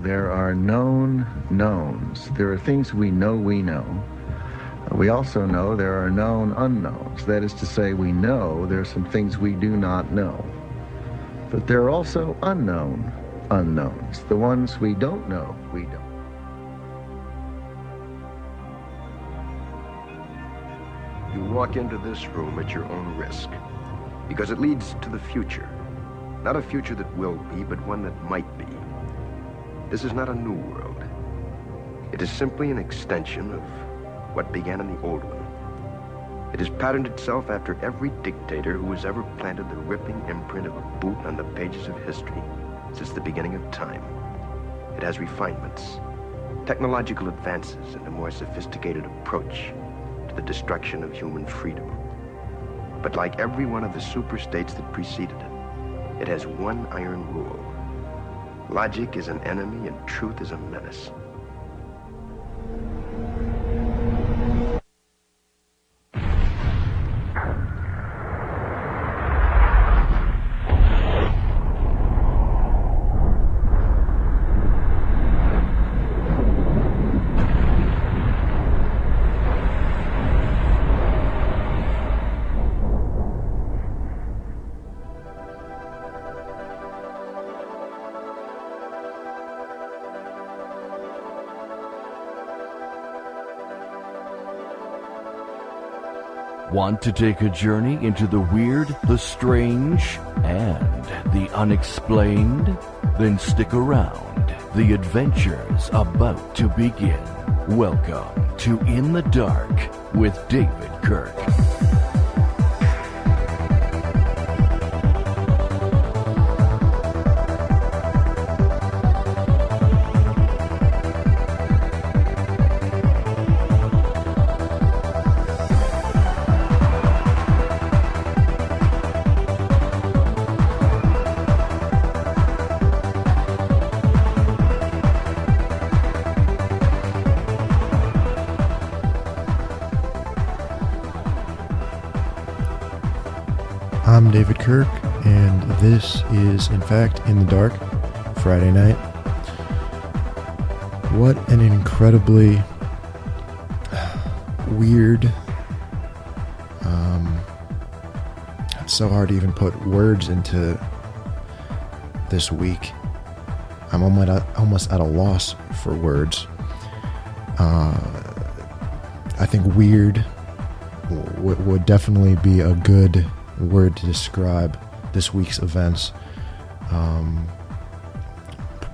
there are known knowns. There are things we know we know. We also know there are known unknowns. That is to say, we know there are some things we do not know. But there are also unknown unknowns. The ones we don't know, we don't. You walk into this room at your own risk, because it leads to the future. Not a future that will be, but one that might be. This is not a new world. It is simply an extension of what began in the old one. It has patterned itself after every dictator who has ever planted the ripping imprint of a boot on the pages of history since the beginning of time. It has refinements, technological advances, and a more sophisticated approach to the destruction of human freedom. But like every one of the super-states that preceded it, it has one iron rule. Logic is an enemy and truth is a menace. Want to take a journey into the weird, the strange, and the unexplained? Then stick around. The adventure's about to begin. Welcome to In the Dark with David Kirk. I'm David Kirk, and this is, in fact, In the Dark, Friday night. What an incredibly weird, it's so hard to even put words into this week. I'm almost at a loss for words. I think weird would definitely be a good word to describe this week's events.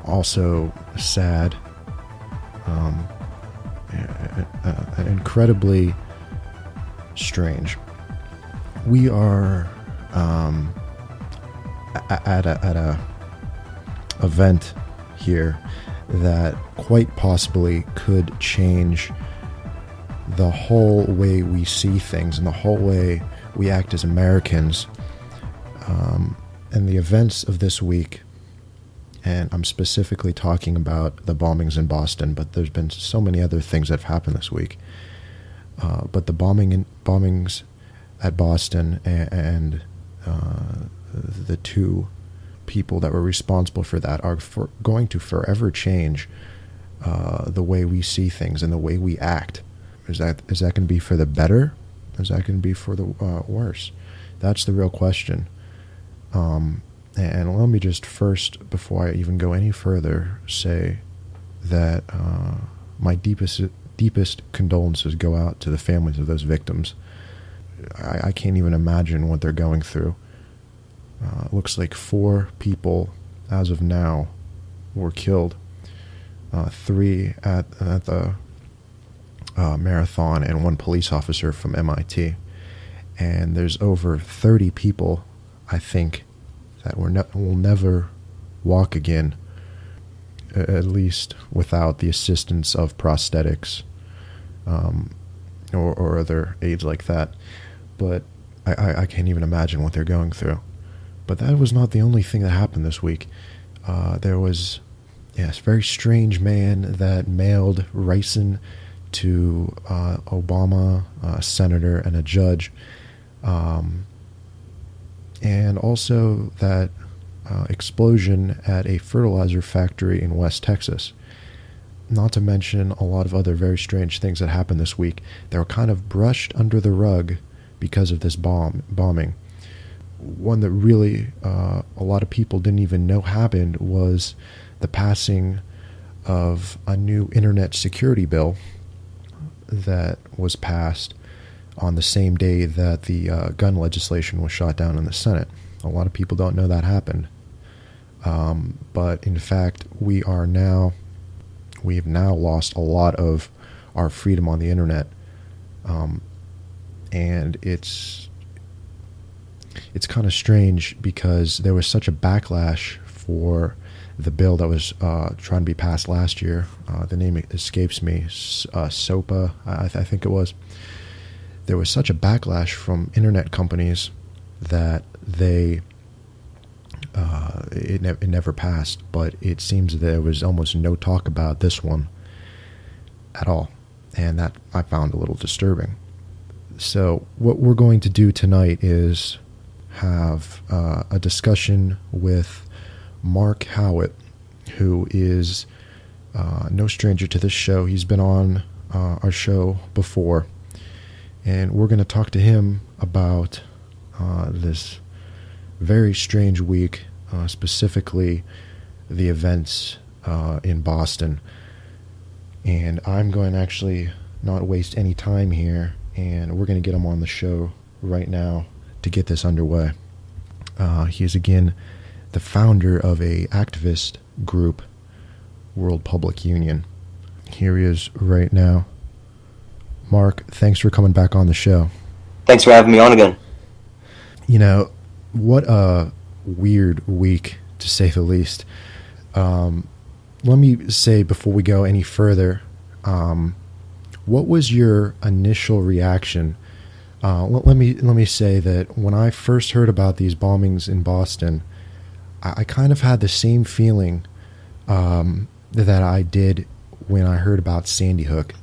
Also sad, incredibly strange. We are at a event here that quite possibly could change the whole way we see things and the whole way we act as Americans. And the events of this week, and I'm specifically talking about the bombings in Boston, but there's been so many other things that have happened this week. But the bombings at Boston and the two people that were responsible for that are going to forever change the way we see things and the way we act. Is that going to be for the better? Is that going to be for the worse? That's the real question. And let me just first, before I even go any further, say that my deepest condolences go out to the families of those victims. I can't even imagine what they're going through. It looks like 4 people, as of now, were killed. 3 at the marathon and 1 police officer from MIT. And there's over 30 people, I think, that will never walk again, at least without the assistance of prosthetics or other aids like that. But I can't even imagine what they're going through. But that was not the only thing that happened this week. There was a very strange man that mailed ricin to Obama, a senator, and a judge. And also that explosion at a fertilizer factory in West Texas. Not to mention a lot of other very strange things that happened this week. They were kind of brushed under the rug because of this bombing. One that really a lot of people didn't even know happened was the passing of a new internet security bill that was passed on the same day that the gun legislation was shot down in the Senate. A lot of people don't know that happened. But in fact, we have now lost a lot of our freedom on the internet. And it's kind of strange because there was such a backlash for the bill that was trying to be passed last year. The name escapes me. SOPA, I think it was. There was such a backlash from internet companies that it never passed. But it seems there was almost no talk about this one at all, and that I found a little disturbing. So what we're going to do tonight is have a discussion with Mark Howitt, who is no stranger to this show. He's been on our show before, and we're going to talk to him about this very strange week, specifically the events in Boston. And I'm going to actually not waste any time here, and we're going to get him on the show right now to get this underway. He is again the founder of a activist group, World Public Union. Here he is right now. Mark, thanks for coming back on the show. Thanks for having me on again. You know, what a weird week, to say the least. Let me say before we go any further, what was your initial reaction? Let me say that when I first heard about these bombings in Boston, I kind of had the same feeling that I did when I heard about Sandy Hook.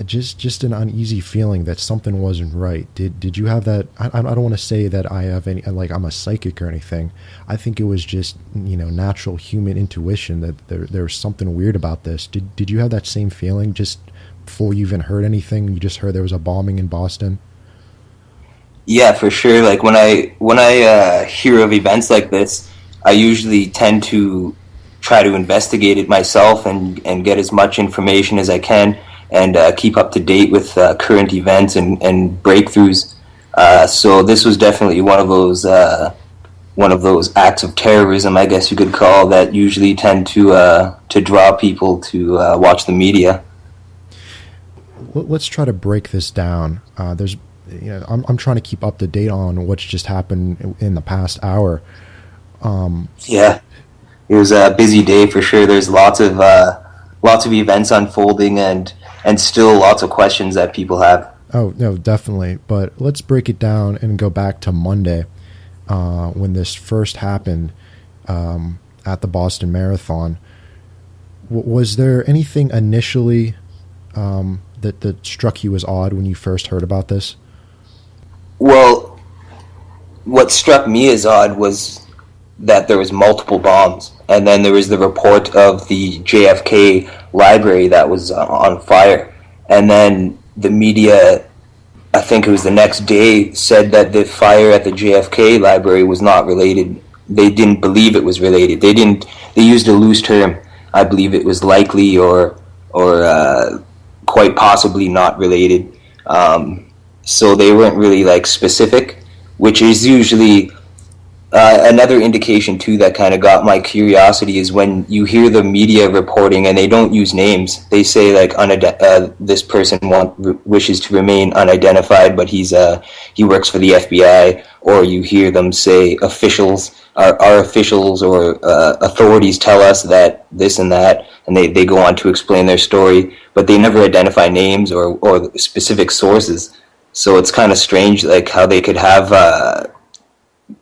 Just an uneasy feeling that something wasn't right. Did you have that? I don't want to say that I have any, like I'm a psychic or anything. I think it was just, natural human intuition that there was something weird about this. Did you have that same feeling just before you even heard anything? You just heard there was a bombing in Boston? Yeah, for sure. Like when I hear of events like this, I usually tend to try to investigate it myself and get as much information as I can and keep up to date with current events and breakthroughs. So this was definitely one of those acts of terrorism, I guess you could call, that usually tend to draw people to watch the media. Let's try to break this down. I'm trying to keep up to date on what's just happened in the past hour. Yeah, it was a busy day for sure. There's lots of events unfolding and still lots of questions that people have. Oh no, definitely. But let's break it down and go back to Monday when this first happened at the Boston Marathon. Was there anything initially that struck you as odd when you first heard about this? Well, what struck me as odd was that there was multiple bombs, and then there was the report of the JFK library that was on fire, and then the media, I think it was the next day, said that the fire at the JFK library was not related. They didn't believe it was related. They used a loose term. I believe it was likely or quite possibly not related. So they weren't really specific, which is usually another indication too that kind of got my curiosity is when you hear the media reporting and they don't use names. They say this person wishes to remain unidentified, but he works for the FBI, or you hear them say our officials or authorities tell us that this and that, and they go on to explain their story, but they never identify names or specific sources. So it's kind of strange how they could have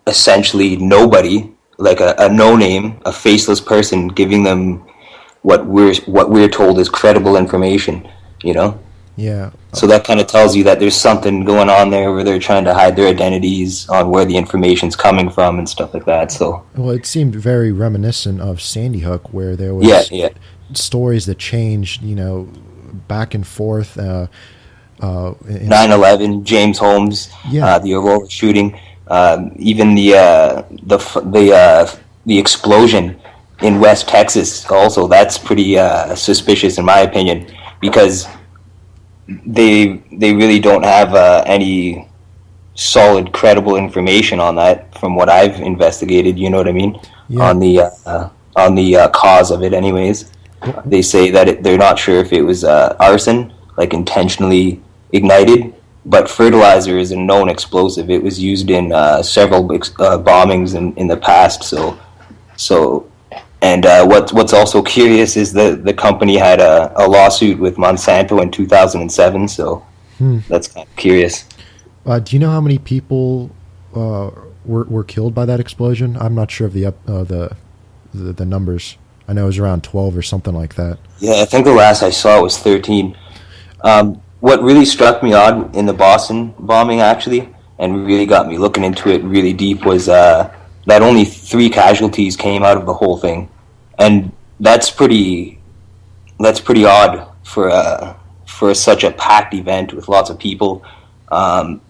essentially nobody, a no-name, a faceless person, giving them what we're told is credible information, Yeah. So that kind of tells you that there's something going on there where they're trying to hide their identities on where the information's coming from and stuff like that. So Well, it seemed very reminiscent of Sandy Hook, where there was yeah. stories that changed, back and forth. 9/11, James Holmes, Yeah. the Aurora shooting, even the explosion in West Texas. Also, that's pretty suspicious in my opinion, because they really don't have any solid, credible information on that from what I've investigated. You know what I mean? Yeah. On the cause of it, anyways. They say that they're not sure if it was arson, like intentionally ignited, but fertilizer is a known explosive. It was used in several bombings in the past. And what's also curious is the company had a lawsuit with Monsanto in 2007. So that's kind of curious. Do you know how many people were killed by that explosion? I'm not sure of the numbers. I know it was around 12 or something like that. Yeah, I think the last I saw was 13. What really struck me odd in the Boston bombing, actually, and really got me looking into it really deep, was that only 3 casualties came out of the whole thing, and that's pretty odd for such a packed event with lots of people. And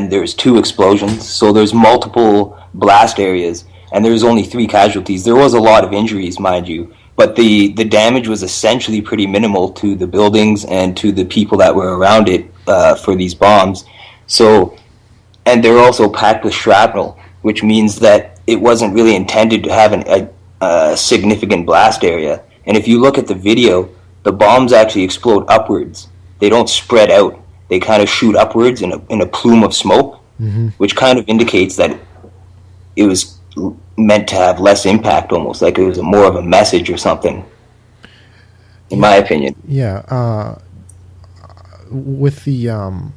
there's 2 explosions, so there's multiple blast areas, and there's only 3 casualties. There was a lot of injuries, mind you, but the damage was essentially pretty minimal to the buildings and to the people that were around it for these bombs. So, and they're also packed with shrapnel, which means that it wasn't really intended to have a significant blast area. And if you look at the video, the bombs actually explode upwards. They don't spread out. They kind of shoot upwards in a plume of smoke, which kind of indicates that it was meant to have less impact, almost like it was more of a message or something, in my opinion. Yeah. With the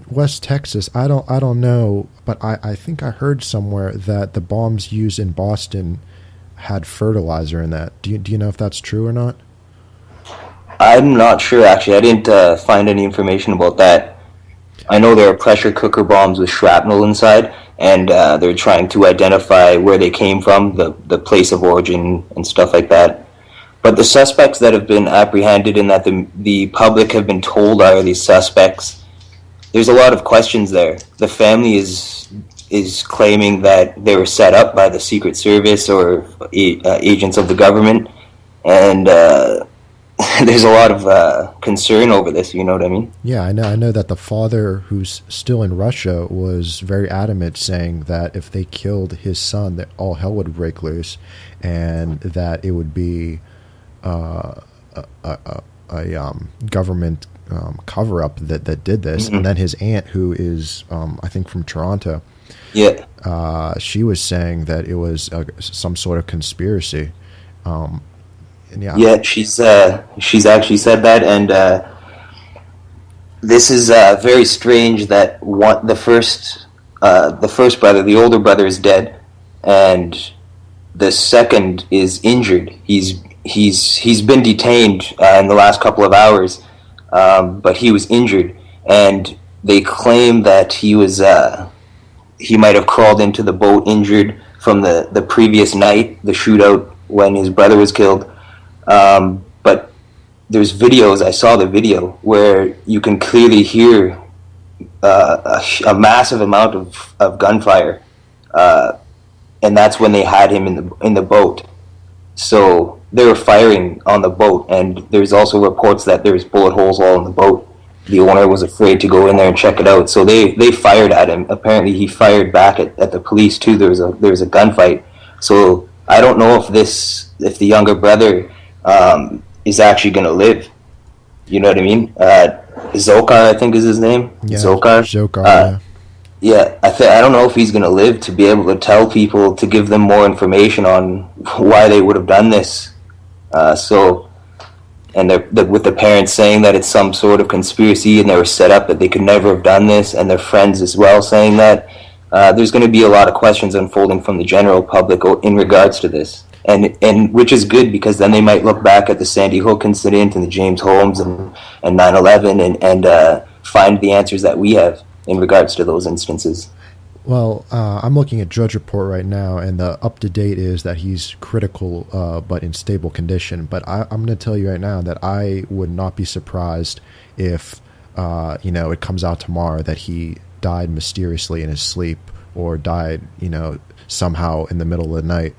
West Texas, I don't know, but I think I heard somewhere that the bombs used in Boston had fertilizer in that. Do you know if that's true or not? I'm not sure, actually. I didn't find any information about that. I know there are pressure cooker bombs with shrapnel inside, and they're trying to identify where they came from, the place of origin and stuff like that. But the suspects that have been apprehended and that the public have been told are these suspects, there's a lot of questions there. The family is claiming that they were set up by the Secret Service or agents of the government, and there's a lot of concern over this, you know what I mean? Yeah, I know that the father, who's still in Russia, was very adamant, saying that if they killed his son, that all hell would break loose, and that it would be a government cover-up that did this. And then his aunt, who is, I think, from Toronto, she was saying that it was some sort of conspiracy. Yeah, she's actually said that, and this is very strange that the first brother, the older brother, is dead, and the second is injured. He's been detained in the last couple of hours, but he was injured, and they claim that he might have crawled into the boat injured from the previous night, the shootout when his brother was killed. But there's videos, I saw the video, where you can clearly hear a massive amount of gunfire, and that's when they had him in the boat. So they were firing on the boat, and there's also reports that there's bullet holes all in the boat. The owner was afraid to go in there and check it out, so they fired at him. Apparently he fired back at the police too. There was a gunfight. So I don't know if the younger brother is actually going to live. You know what I mean? Zokar, I think is his name. Yeah, Zokar. Yeah, I don't know if he's going to live to be able to tell people, to give them more information on why they would have done this. And with the parents saying that it's some sort of conspiracy and they were set up, that they could never have done this, and their friends as well saying that. There's going to be a lot of questions unfolding from the general public in regards to this. and which is good, because then they might look back at the Sandy Hook incident and the James Holmes and 9/11 and find the answers that we have in regards to those instances. Well, I'm looking at Drudge Report right now, and the up-to-date is that he's critical but in stable condition. But I'm going to tell you right now that I would not be surprised if, it comes out tomorrow that he died mysteriously in his sleep, or died, somehow in the middle of the night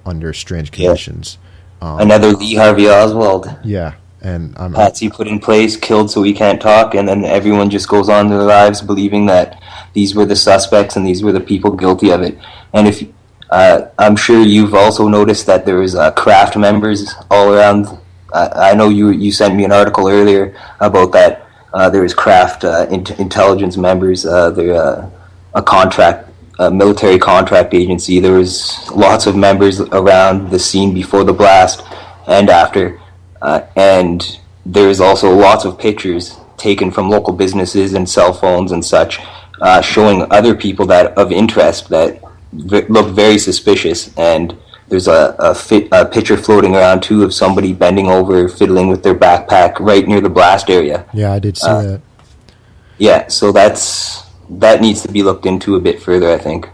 under strange conditions. Another Lee Harvey Oswald. Yeah. And Patsy put in place, killed so we can't talk, and then everyone just goes on their lives believing that these were the suspects and these were the people guilty of it. And if I'm sure you've also noticed that there was craft members all around. I know you sent me an article earlier about that. There was craft intelligence members. They're a military contract agency. There was lots of members around the scene before the blast and after. And there's also lots of pictures taken from local businesses and cell phones and such, showing other people that of interest that look very suspicious. And there's a picture floating around too of somebody bending over, fiddling with their backpack right near the blast area. Yeah, I did see that. Yeah, so that needs to be looked into a bit further, I think.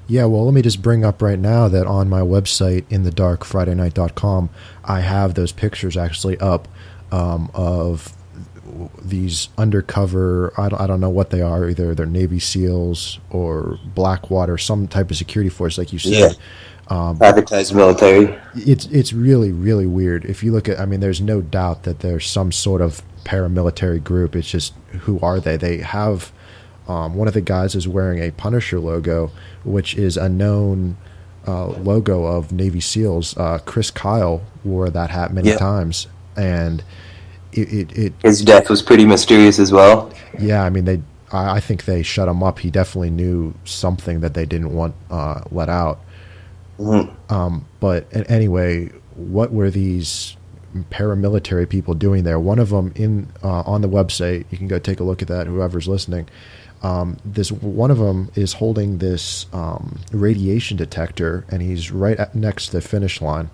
Yeah, well, let me just bring up right now that on my website, inthedarkfridaynight.com, I have those pictures actually up of these undercover, I don't know what they are, either they're Navy SEALs or Blackwater, some type of security force, like you said. Yeah. Advertised military. It's really, really weird. If you look at, there's no doubt that there's some sort of paramilitary group. It's just, who are they? They have... one of the guys is wearing a Punisher logo, which is a known logo of Navy SEALs. Chris Kyle wore that hat many times, and his death was pretty mysterious as well. Yeah, I think they shut him up. He definitely knew something that they didn't want let out. Mm-hmm. But anyway, what were these paramilitary people doing there? One of them on the website, you can go take a look at that, whoever's listening. This one of them is holding this radiation detector, and he's right next to the finish line,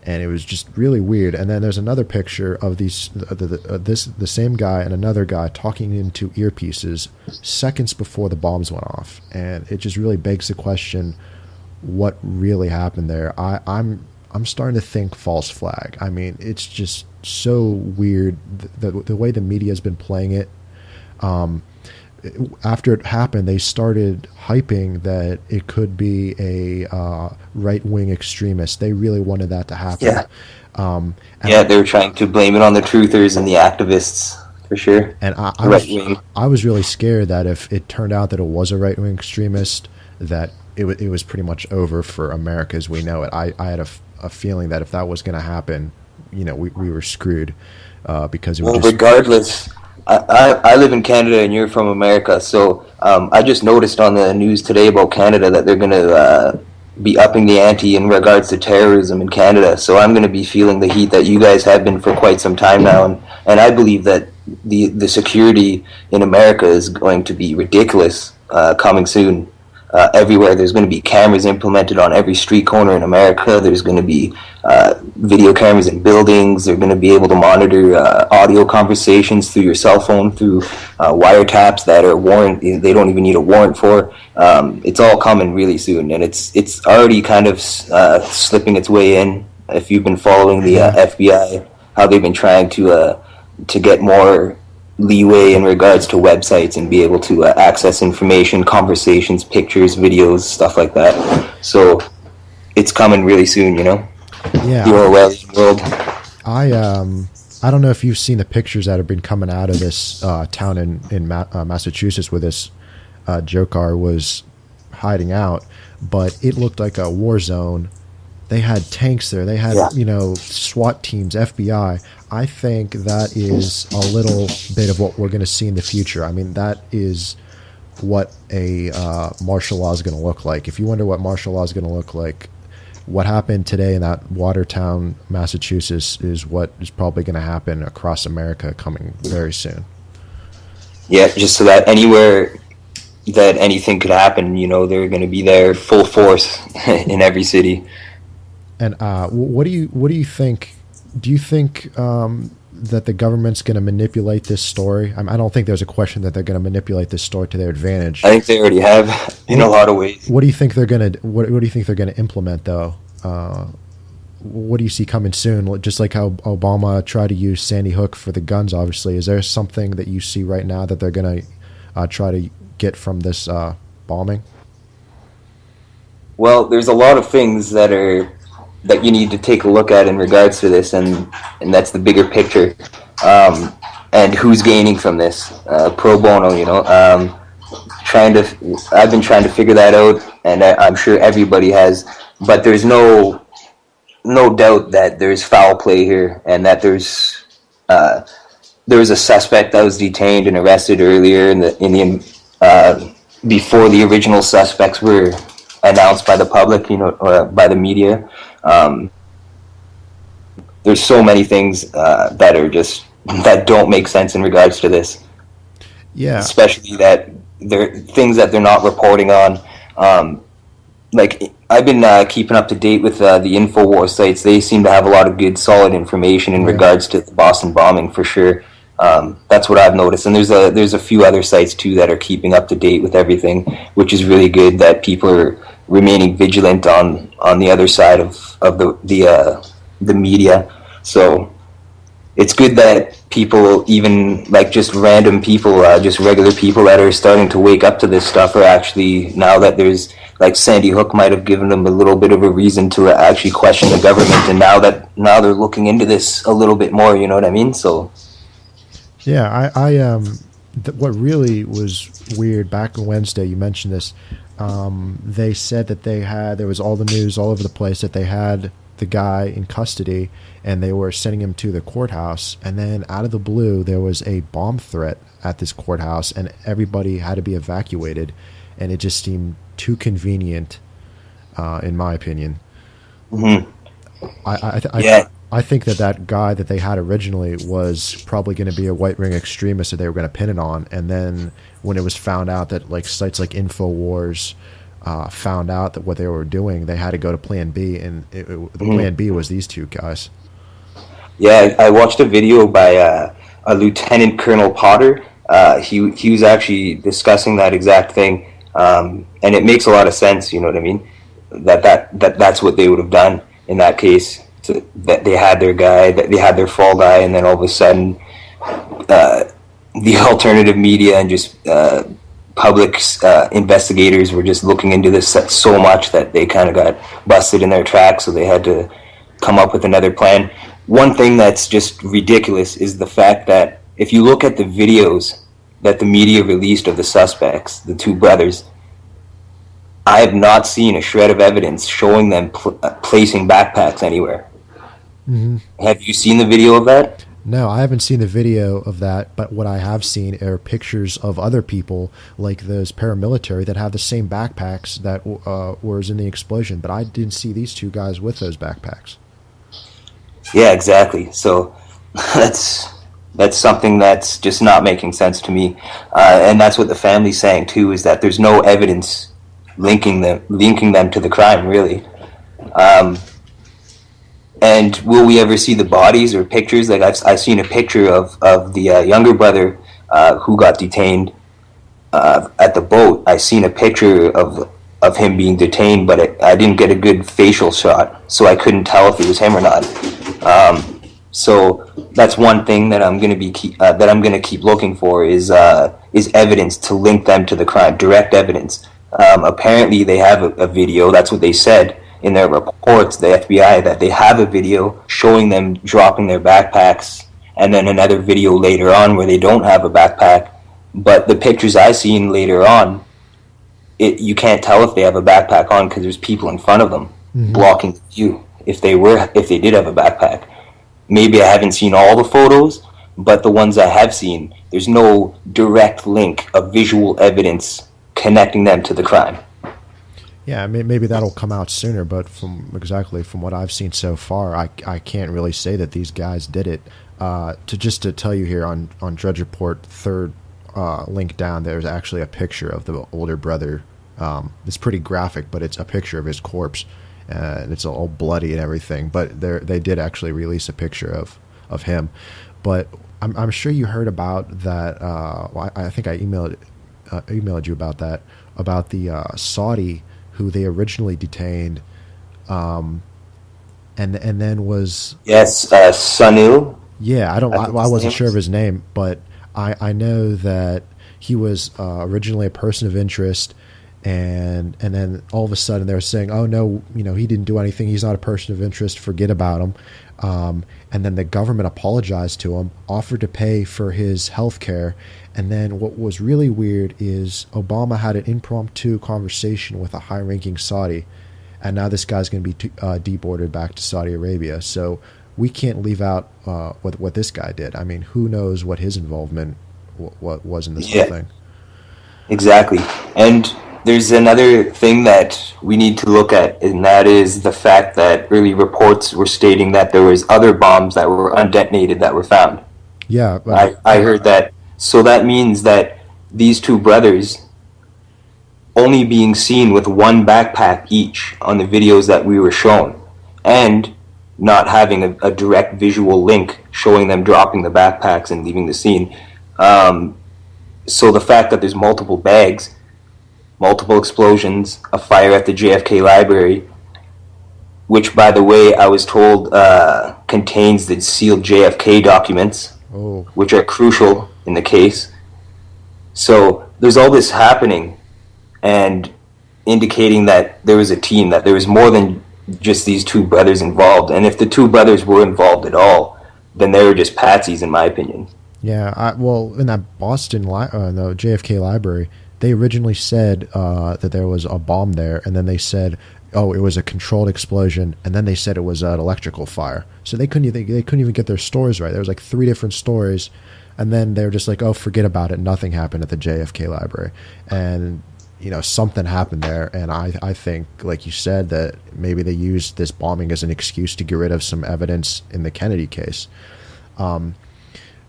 and it was just really weird. And then there's another picture of the same guy and another guy talking into earpieces seconds before the bombs went off, and it just really begs the question, what really happened there? I'm starting to think false flag. It's just so weird the way the media has been playing it. After it happened, they started hyping that it could be a right-wing extremist. They really wanted that to happen. Yeah. They were trying to blame it on the truthers and the activists, for sure. And I was really scared that if it turned out that it was a right-wing extremist, that it was pretty much over for America as we know it. I had a feeling that if that was going to happen, we were screwed because it would just... regardless... I live in Canada and you're from America, so I just noticed on the news today about Canada that they're going to be upping the ante in regards to terrorism in Canada. So I'm going to be feeling the heat that you guys have been for quite some time now, and I believe that the security in America is going to be ridiculous coming soon. Everywhere there's going to be cameras implemented on every street corner in America. There's going to be video cameras in buildings. They're going to be able to monitor audio conversations through your cell phone, through wiretaps that are they don't even need a warrant for. It's all coming really soon, and it's already kind of slipping its way in. If you've been following the FBI, how they've been trying to get more leeway in regards to websites and be able to access information, conversations, pictures, videos, stuff like that. So it's coming really soon, Yeah. The Orwellian world. I don't know if you've seen the pictures that have been coming out of this town in Massachusetts where this Jokar was hiding out, but it looked like a war zone. They had tanks there. They had, SWAT teams, FBI. I think that is a little bit of what we're going to see in the future. That is what a martial law is going to look like. If you wonder what martial law is going to look like, what happened today in that Watertown, Massachusetts, is what is probably going to happen across America coming very soon. Yeah, just so that anywhere that anything could happen, they're going to be there full force in every city. And what do you think? Do you think that the government's going to manipulate this story? I don't think there's a question that they're going to manipulate this story to their advantage. I think they already have in a lot of ways. What do you think they're going to? What do you think they're going to implement though? What do you see coming soon? Just like how Obama tried to use Sandy Hook for the guns, obviously. Is there something that you see right now that they're going to try to get from this bombing? Well, there's a lot of things that you need to take a look at in regards to this, and that's the bigger picture. And who's gaining from this? Pro bono, I've been trying to figure that out, and I'm sure everybody has. But there's no doubt that there's foul play here, and that there was a suspect that was detained and arrested earlier before the original suspects were announced by the public, or by the media. There's so many things that don't make sense in regards to this. Yeah, especially that they're things that they're not reporting on. Like, I've been keeping up to date with the InfoWars sites. They seem to have a lot of good, solid information in regards to the Boston bombing, for sure. That's what I've noticed. And there's a few other sites, too, that are keeping up to date with everything, which is really good, that people are remaining vigilant on the other side of the media. So it's good that people, even like just random people, just regular people that are starting to wake up to this stuff, are actually, now that there's, like, Sandy Hook might have given them a little bit of a reason to actually question the government, and now they're looking into this a little bit more, you know what I mean? So yeah, what really was weird back on Wednesday, you mentioned this, they said that there was all the news all over the place that they had the guy in custody and they were sending him to the courthouse, and then out of the blue there was a bomb threat at this courthouse and everybody had to be evacuated, and it just seemed too convenient, in my opinion. Mm-hmm. I think that guy that they had originally was probably going to be a white ring extremist that they were going to pin it on, and then when it was found out that, like, sites like InfoWars found out that what they were doing, they had to go to Plan B, and the Plan B was these two guys. Yeah, I watched a video by a Lieutenant Colonel Potter. He was actually discussing that exact thing, and it makes a lot of sense. You know what I mean? That's what they would have done in that case. That they had their guy, that they had their fall guy, and then all of a sudden, the alternative media and just public investigators were just looking into this so much that they kind of got busted in their tracks, so they had to come up with another plan. One thing that's just ridiculous is the fact that if you look at the videos that the media released of the suspects, the two brothers, I have not seen a shred of evidence showing them placing backpacks anywhere. Mm-hmm. Have you seen the video of that? No, I haven't seen the video of that, but what I have seen are pictures of other people, like those paramilitary, that have the same backpacks that was in the explosion, but I didn't see these two guys with those backpacks. Yeah, exactly. So that's something that's just not making sense to me, and that's what the family's saying too, is that there's no evidence linking them to the crime, really. And will we ever see the bodies or pictures? Like, I've seen a picture of the younger brother who got detained at the boat. I seen a picture of him being detained, but I didn't get a good facial shot, so I couldn't tell if it was him or not. So that's one thing that I'm going to keep looking for is evidence to link them to the crime, direct evidence. Apparently, they have a video. That's what they said in their reports, the FBI, that they have a video showing them dropping their backpacks, and then another video later on where they don't have a backpack. But the pictures I seen later on, you can't tell if they have a backpack on because there's people in front of them blocking the view. If they did have a backpack, maybe I haven't seen all the photos, but the ones I have seen, there's no direct link of visual evidence connecting them to the crime. Yeah, maybe that'll come out sooner, but from what I've seen so far, I can't really say that these guys did it. To tell you here on Drudge Report, third link down, there's actually a picture of the older brother. It's pretty graphic, but it's a picture of his corpse, and it's all bloody and everything. But they did actually release a picture of him. But I'm sure you heard about that. I think I emailed you about that, about the Saudi who they originally detained, and then was Sunil. Yeah, I wasn't sure of his name, but I know that he was originally a person of interest, and then all of a sudden they were saying, oh no, he didn't do anything, he's not a person of interest, forget about him. And then the government apologized to him, offered to pay for his health care, and then what was really weird is Obama had an impromptu conversation with a high-ranking Saudi, and now this guy's going to be deported back to Saudi Arabia. So we can't leave out what this guy did. I mean, who knows what his involvement what was in this whole thing. Exactly. And there's another thing that we need to look at, and that is the fact that early reports were stating that there was other bombs that were undetonated that were found. Yeah. I heard that. So that means that these two brothers only being seen with one backpack each on the videos that we were shown, and not having a direct visual link showing them dropping the backpacks and leaving the scene. So the fact that there's multiple bags, multiple explosions, a fire at the JFK library, which, by the way, I was told contains the sealed JFK documents, which are crucial in the case. So there's all this happening and indicating that there was a team, that there was more than just these two brothers involved. And if the two brothers were involved at all, then they were just patsies, in my opinion. Yeah, well, in that Boston, the JFK library, they originally said that there was a bomb there, and then they said, oh, it was a controlled explosion, and then they said it was an electrical fire. So they couldn't even get their stories right. There was like 3 different stories, and then they were just like, oh, forget about it. Nothing happened at the JFK library. And something happened there, and I think, like you said, that maybe they used this bombing as an excuse to get rid of some evidence in the Kennedy case.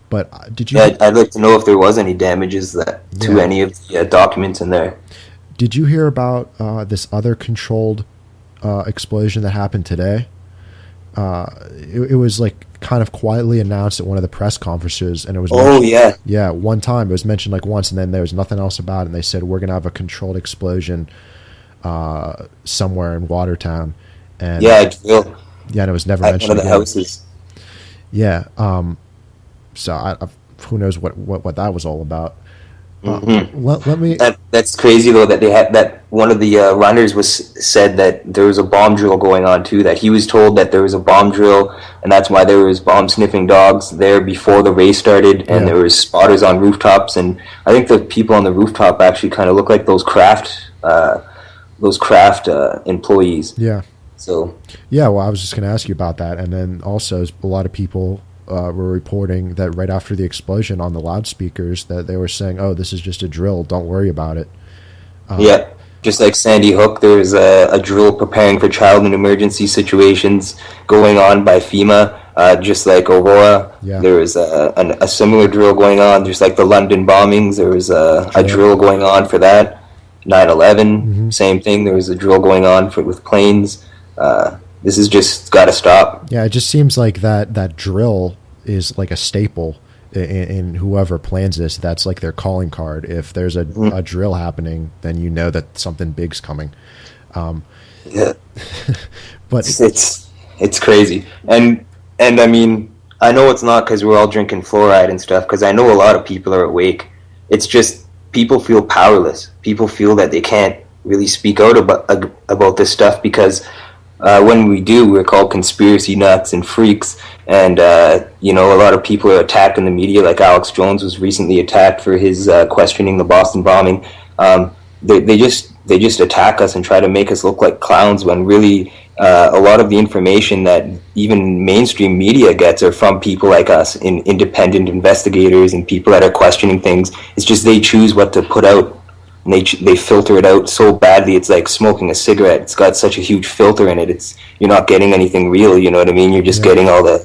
But did you? Yeah, I'd like to know if there was any damages to any of the documents in there. Did you hear about this other controlled explosion that happened today? It was like kind of quietly announced at one of the press conferences, and it was one time. It was mentioned like once, and then there was nothing else about it. And they said we're going to have a controlled explosion somewhere in Watertown. And a drill. Yeah, and it was never mentioned one of the houses. Yeah. So who knows what that was all about. Let me. That's crazy though that they had that one of the runners said that there was a bomb drill going on too. That he was told that there was a bomb drill, and that's why there was bomb sniffing dogs there before the race started, and there was spotters on rooftops. And I think the people on the rooftop actually kind of look like those craft employees. Yeah. So. Yeah, well, I was just going to ask you about that, and then also a lot of people were reporting that right after the explosion on the loudspeakers that they were saying, oh, this is just a drill, don't worry about it. Yeah, just like Sandy Hook, there was a drill preparing for child and emergency situations going on by FEMA, just like Aurora. Yeah. There was a similar drill going on, just like the London bombings, there was a drill going on for that. 9/11, same thing, there was a drill going on with planes. This is just got to stop. Yeah, it just seems like that drill is like a staple in whoever plans this. That's like their calling card. If there's a drill happening, then you know that something big's coming. Yeah, but it's crazy. And I mean, I know it's not because we're all drinking fluoride and stuff, because I know a lot of people are awake. It's just people feel powerless. People feel that they can't really speak out about this stuff because when we do, we're called conspiracy nuts and freaks, and a lot of people are attacked in the media. Like Alex Jones was recently attacked for his questioning the Boston bombing. They just attack us and try to make us look like clowns, when really a lot of the information that even mainstream media gets are from people like us, independent investigators and people that are questioning things. It's just they choose what to put out. And they filter it out so badly, it's like smoking a cigarette. It's got such a huge filter in it. You're not getting anything real, you know what I mean? You're just getting all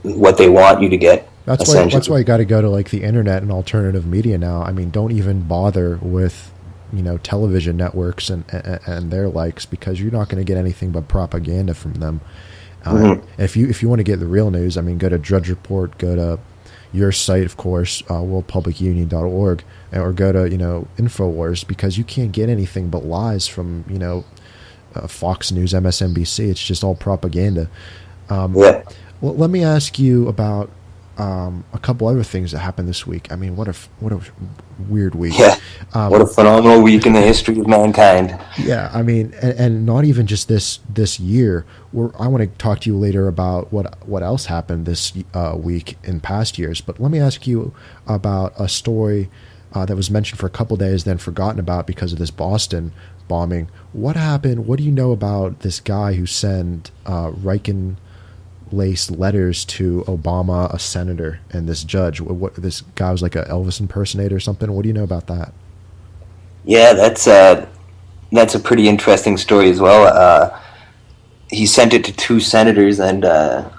what they want you to get. That's why you got to go to like the internet and alternative media now. I mean, don't even bother with television networks and their likes, because you're not going to get anything but propaganda from them. If you want to get the real news, I mean, go to Drudge Report, go to your site, of course, worldpublicunion.org, or go to InfoWars, because you can't get anything but lies from Fox News, MSNBC. It's just all propaganda. Well, let me ask you about a couple other things that happened this week. I mean, what a weird week. Yeah, what a phenomenal week in the history of mankind. Yeah, I mean, and not even just this year. I want to talk to you later about what else happened this week in past years. But let me ask you about a story that was mentioned for a couple days, then forgotten about because of this Boston bombing. What happened? What do you know about this guy who sent Riken-laced letters to Obama, a senator, and this judge? What this guy was like a Elvis impersonator or something? What do you know about that? Yeah, that's a pretty interesting story as well. He sent it to two senators and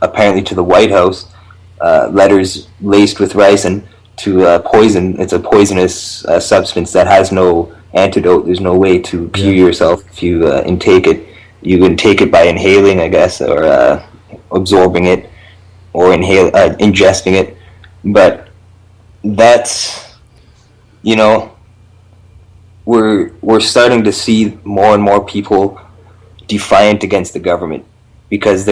apparently to the White House, letters laced with ricin to poison. It's a poisonous substance that has no antidote. There's no way to cure yourself if you intake it. You can take it by inhaling, I guess, or absorbing it, or ingesting it. But that's, we're starting to see more and more people defiant against the government, because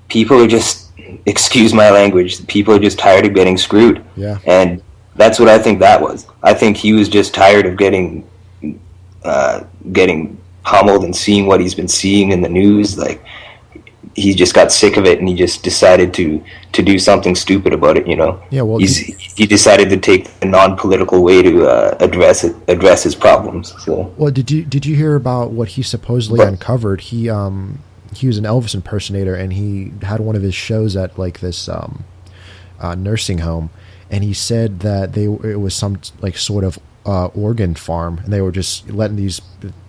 people are just, excuse my language, people are just tired of getting screwed. Yeah. And that's what I think that was. I think he was just tired of getting pummeled and seeing what he's been seeing in the news. Like, he just got sick of it, and he just decided to do something stupid about it. Yeah. Well, he decided to take the non-political way to address his problems. So. Well, did you hear about what he supposedly uncovered? He was an Elvis impersonator, and he had one of his shows at like this nursing home, and he said that it was some like sort of organ farm, and they were just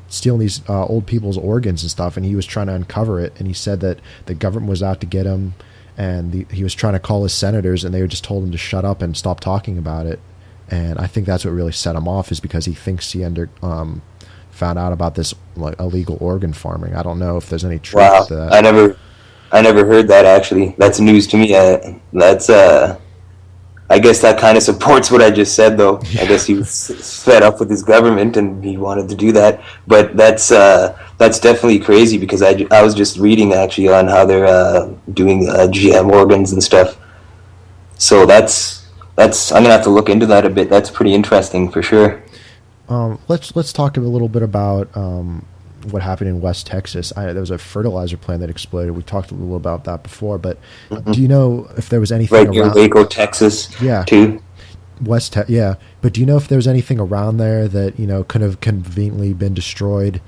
stealing these old people's organs and stuff, and he was trying to uncover it, and he said that the government was out to get him, and he was trying to call his senators, and they just told him to shut up and stop talking about it. And I think that's what really set him off, is because he thinks he found out about this like illegal organ farming. I don't know if there's any truth to that. I never heard that, actually. That's news to me. I guess that kind of supports what I just said, though. Yeah. I guess he was fed up with his government and he wanted to do that. But that's definitely crazy, because I was just reading actually on how they're doing GM organs and stuff. So that's I'm gonna have to look into that a bit. That's pretty interesting for sure. Let's talk a little bit about what happened in West Texas. There was a fertilizer plant that exploded. We talked a little about that before, but do you know if there was anything right near Waco, Texas? Yeah, too. Yeah, but do you know if there was anything around there that could have conveniently been destroyed,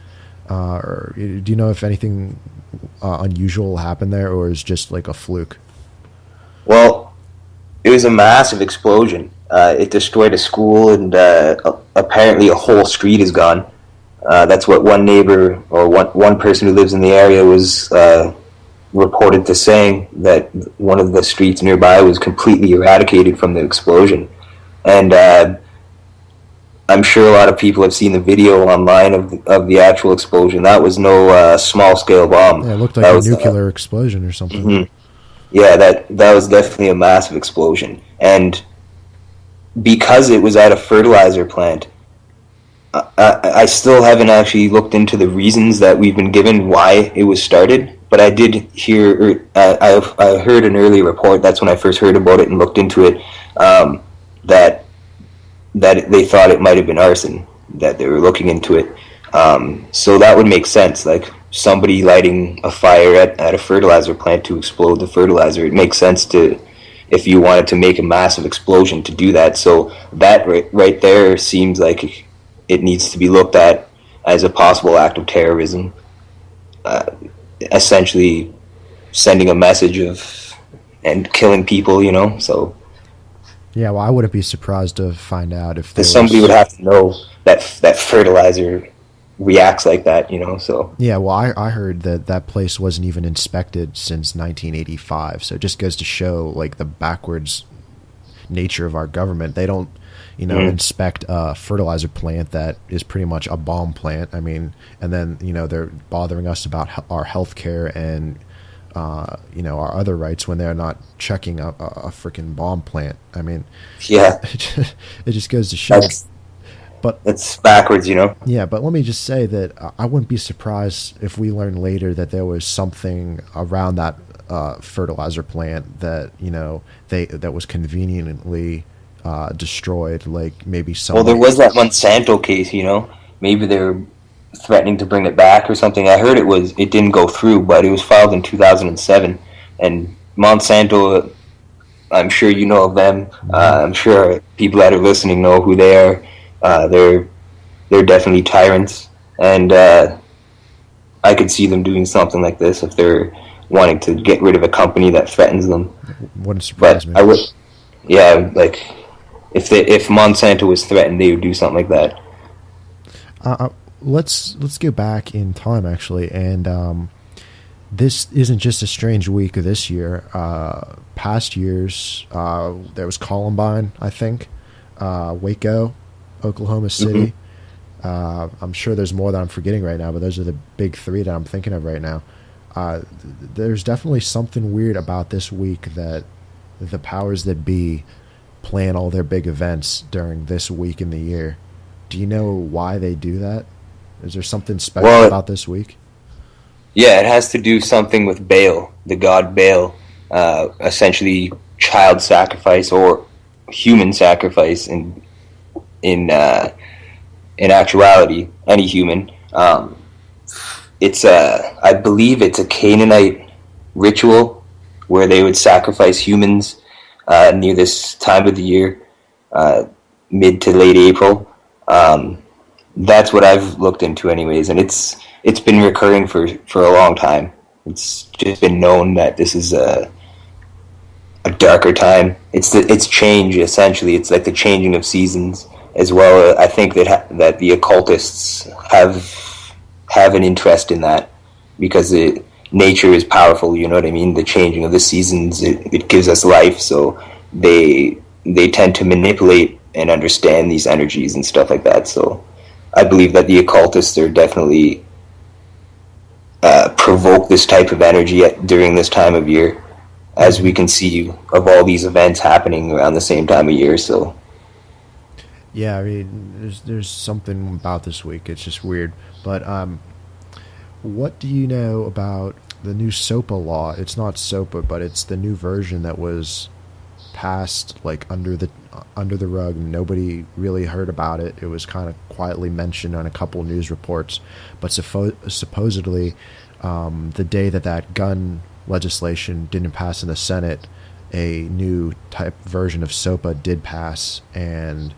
or do you know if anything unusual happened there, or is just like a fluke? Well, it was a massive explosion. It destroyed a school, and apparently a whole street is gone. That's what one neighbor, or one person who lives in the area, was reported to saying, that one of the streets nearby was completely eradicated from the explosion. And I'm sure a lot of people have seen the video online of the actual explosion. That was no small-scale bomb. Yeah, it looked like a nuclear explosion or something. Mm-hmm. Yeah, that was definitely a massive explosion. And because it was at a fertilizer plant, I still haven't actually looked into the reasons that we've been given why it was started, but I did hear, I heard an early report, that's when I first heard about it and looked into it, that they thought it might have been arson, that they were looking into it. So that would make sense, like somebody lighting a fire at a fertilizer plant to explode the fertilizer. It makes sense to, if you wanted to make a massive explosion, to do that. So that right there seems like it needs to be looked at as a possible act of terrorism, essentially sending a message and killing people, so. Yeah, well, I wouldn't be surprised to find out if somebody would have to know that fertilizer reacts like that, so. Yeah, well, I heard that place wasn't even inspected since 1985, so it just goes to show, like, the backwards nature of our government. They don't, inspect a fertilizer plant that is pretty much a bomb plant. I mean, and then, they're bothering us about our health care and, our other rights when they're not checking a freaking bomb plant. I mean, yeah, it just goes to show. But it's backwards, Yeah, but let me just say that I wouldn't be surprised if we learn later that there was something around that fertilizer plant that that was conveniently destroyed, like maybe some. Well, there was that Monsanto case, maybe they were threatening to bring it back or something. I heard it didn't go through, but it was filed in 2007, and Monsanto, I'm sure you know of them. I'm sure people that are listening know who they are. They're definitely tyrants, and I could see them doing something like this if they're wanting to get rid of a company that threatens them. Wouldn't surprise me. I would, yeah, like if Monsanto was threatened, they would do something like that. Let's go back in time, actually, and this isn't just a strange week this year. Past years, there was Columbine, I think, Waco, Oklahoma City. I'm sure there's more that I'm forgetting right now, but those are the big three that I'm thinking of right now. There's definitely something weird about this week that the powers that be plan all their big events during this week in the year. Do you know why they do that? Is there something special about this week? Yeah, it has to do something with Baal, the god Baal, essentially child sacrifice or human sacrifice in actuality, any human. I believe it's a Canaanite ritual where they would sacrifice humans near this time of the year, mid to late April. That's what I've looked into anyways, and it's been recurring for a long time. It's just been known that this is a darker time. It's change, essentially. It's like the changing of seasons as well. I think that the occultists have an interest in that because nature is powerful, you know what I mean? The changing of the seasons, it gives us life, so they tend to manipulate and understand these energies and stuff like that. So I believe that the occultists are definitely provoke this type of energy during this time of year, as we can see of all these events happening around the same time of year. So yeah, I mean, there's something about this week. It's just weird. But what do you know about the new SOPA law? It's not SOPA, but it's the new version that was passed like under the rug. Nobody really heard about it. It was kind of quietly mentioned on a couple news reports. But supposedly, the day that gun legislation didn't pass in the Senate, a new type version of SOPA did pass, and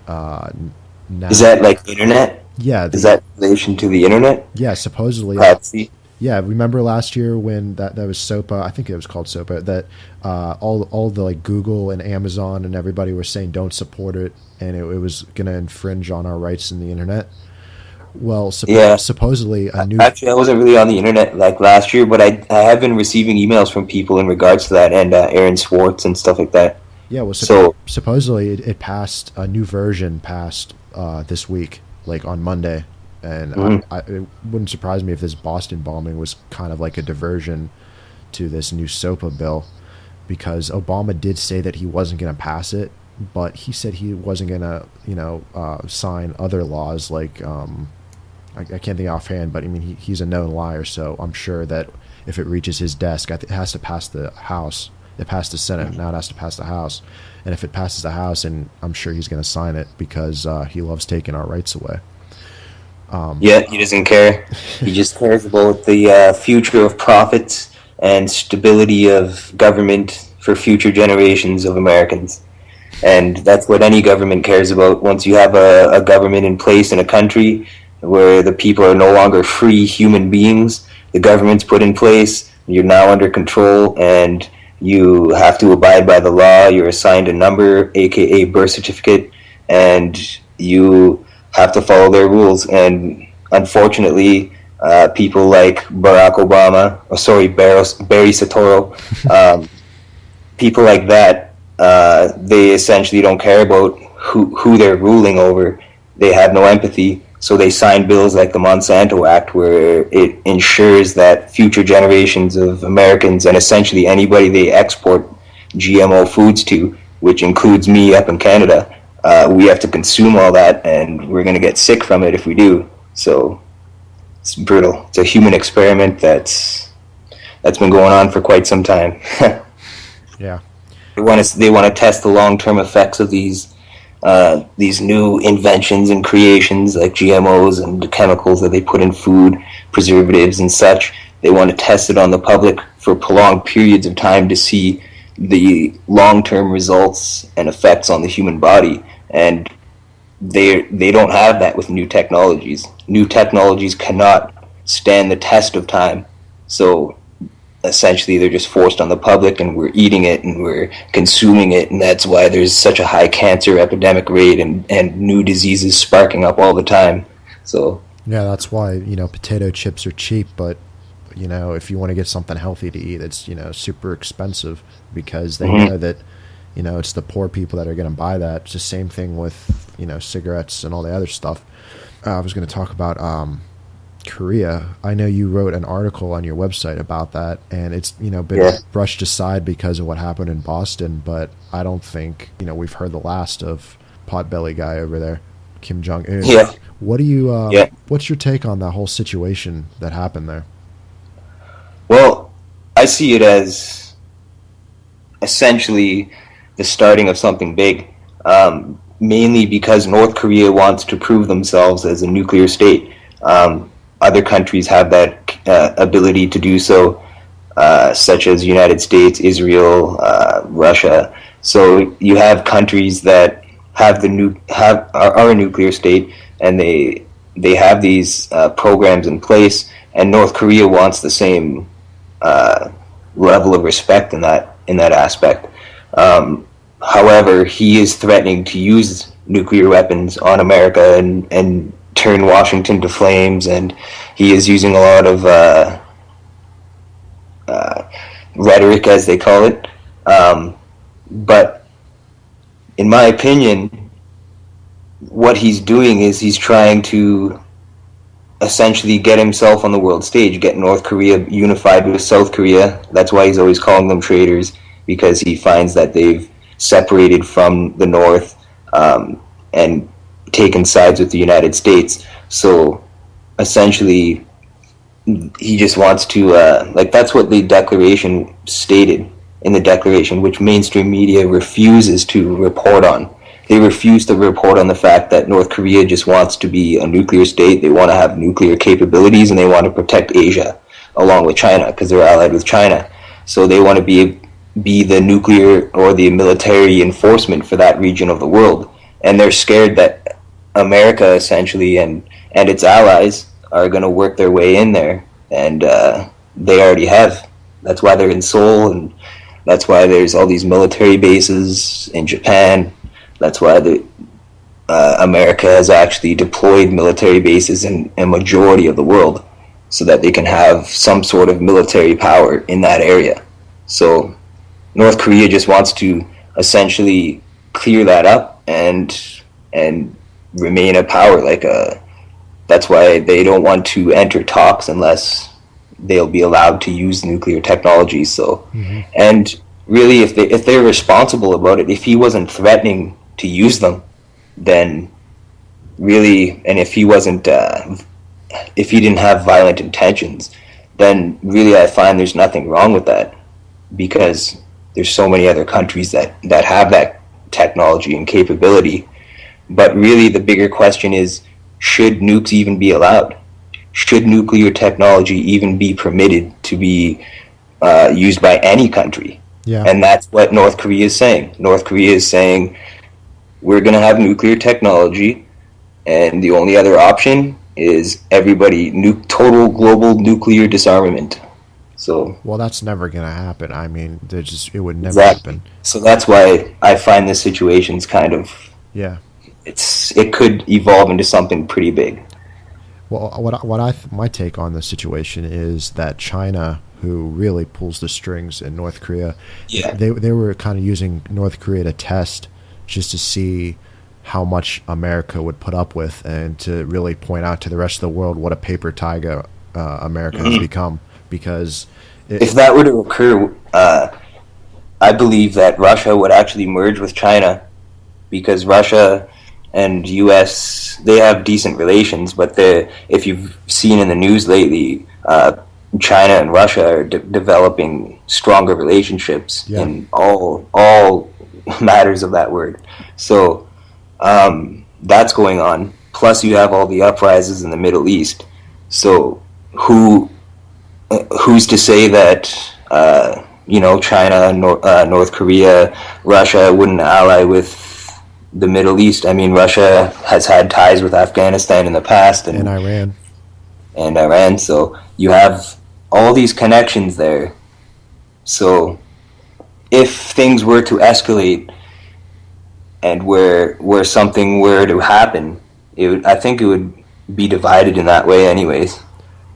now, is that like internet? Yeah. Is that in relation to the internet? Yeah, supposedly. Privacy? Yeah, remember last year when that was SOPA? I think it was called SOPA. That all the like Google and Amazon and everybody were saying don't support it, and it was going to infringe on our rights in the internet. Well, supposedly a new. Actually, I wasn't really on the internet like last year, but I have been receiving emails from people in regards to that, and Aaron Swartz and stuff like that. Yeah, well, supposedly it passed, a new version passed this week, like on Monday, and it wouldn't surprise me if this Boston bombing was kind of like a diversion to this new SOPA bill, because Obama did say that he wasn't going to pass it, but he said he wasn't going to, sign other laws like, I can't think offhand, but I mean, he's a known liar, so I'm sure that if it reaches his desk, it has to pass the House. It passed the Senate, now it has to pass the House. And if it passes the House, and I'm sure he's going to sign it because he loves taking our rights away. Yeah, he doesn't care. He just cares about the future of profits and stability of government for future generations of Americans. And that's what any government cares about. Once you have a government in place in a country where the people are no longer free human beings, the government's put in place, you're now under control, and you have to abide by the law. You're assigned a number, aka birth certificate, and you have to follow their rules. And unfortunately, people like Barack Obama, Barry Soetoro, people like that they essentially don't care about who they're ruling over. They have no empathy, so they sign bills like the Monsanto Act, where it ensures that future generations of Americans, and essentially anybody they export GMO foods to, which includes me up in Canada, we have to consume all that, and we're going to get sick from it if we do. So it's brutal. It's a human experiment that's been going on for quite some time. Yeah. They want to test the long-term effects of these new inventions and creations like GMOs and the chemicals that they put in food, preservatives and such. They want to test it on the public for prolonged periods of time to see the long-term results and effects on the human body. And they don't have that with new technologies. New technologies cannot stand the test of time. So essentially they're just forced on the public, and we're eating it and we're consuming it, and that's why there's such a high cancer epidemic rate and new diseases sparking up all the time. So yeah, that's why potato chips are cheap, but if you want to get something healthy to eat, it's super expensive, because they know that it's the poor people that are going to buy that. It's the same thing with cigarettes and all the other stuff. I was going to talk about Korea. I know you wrote an article on your website about that, and it's been brushed aside because of what happened in Boston, but I don't think we've heard the last of Potbelly guy over there, Kim Jong-un. Yeah. What do you what's your take on that whole situation that happened there? Well, I see it as essentially the starting of something big, mainly because North Korea wants to prove themselves as a nuclear state. Other countries have that ability to do so, such as United States, Israel, Russia. So you have countries that have are a nuclear state, and they have these programs in place. And North Korea wants the same level of respect in that aspect. However, he is threatening to use nuclear weapons on America and turn Washington to flames, and he is using a lot of rhetoric, as they call it. But in my opinion, what he's doing is he's trying to essentially get himself on the world stage, get North Korea unified with South Korea. That's why he's always calling them traitors, because he finds that they've separated from the North and taken sides with the United States. So essentially he just wants to that's what the declaration stated in the declaration, which mainstream media refuses to report on. They refuse to report on the fact that North Korea just wants to be a nuclear state. They want to have nuclear capabilities, and they want to protect Asia along with China, because they're allied with China. So they want to be the nuclear or the military enforcement for that region of the world. And they're scared that America essentially and its allies are going to work their way in there, and they already have. That's why they're in Seoul, and that's why there's all these military bases in Japan. That's why America has actually deployed military bases in a majority of the world, so that they can have some sort of military power in that area. So North Korea just wants to essentially clear that up and remain a power. That's why they don't want to enter talks unless they'll be allowed to use nuclear technology. So, and really, if they're responsible about it, if he wasn't threatening to use them, then really, and if he wasn't, if he didn't have violent intentions, then really I find there's nothing wrong with that, because there's so many other countries that have that technology and capability. But really the bigger question is, should nukes even be allowed? Should nuclear technology even be permitted to be used by any country? Yeah. And that's what North Korea is saying. North Korea is saying, we're going to have nuclear technology, and the only other option is everybody total global nuclear disarmament. So, well, that's never going to happen. I mean, it would never happen. So that's why I find this situation's kind of, it could evolve into something pretty big. Well, my take on the situation is that China who really pulls the strings in North Korea. Yeah. They were kind of using North Korea to test, just to see how much America would put up with, and to really point out to the rest of the world what a paper tiger America has become. Because if that were to occur, I believe that Russia would actually merge with China, because Russia and U.S., they have decent relations, but if you've seen in the news lately, China and Russia are developing stronger relationships in all matters of that word. So that's going on. Plus, you have all the uprisings in the Middle East. So who's to say that China, North Korea, Russia wouldn't ally with the Middle East? I mean, Russia has had ties with Afghanistan in the past, and Iran. So you have all these connections there. So if things were to escalate, and where something were to happen, I think it would be divided in that way anyways.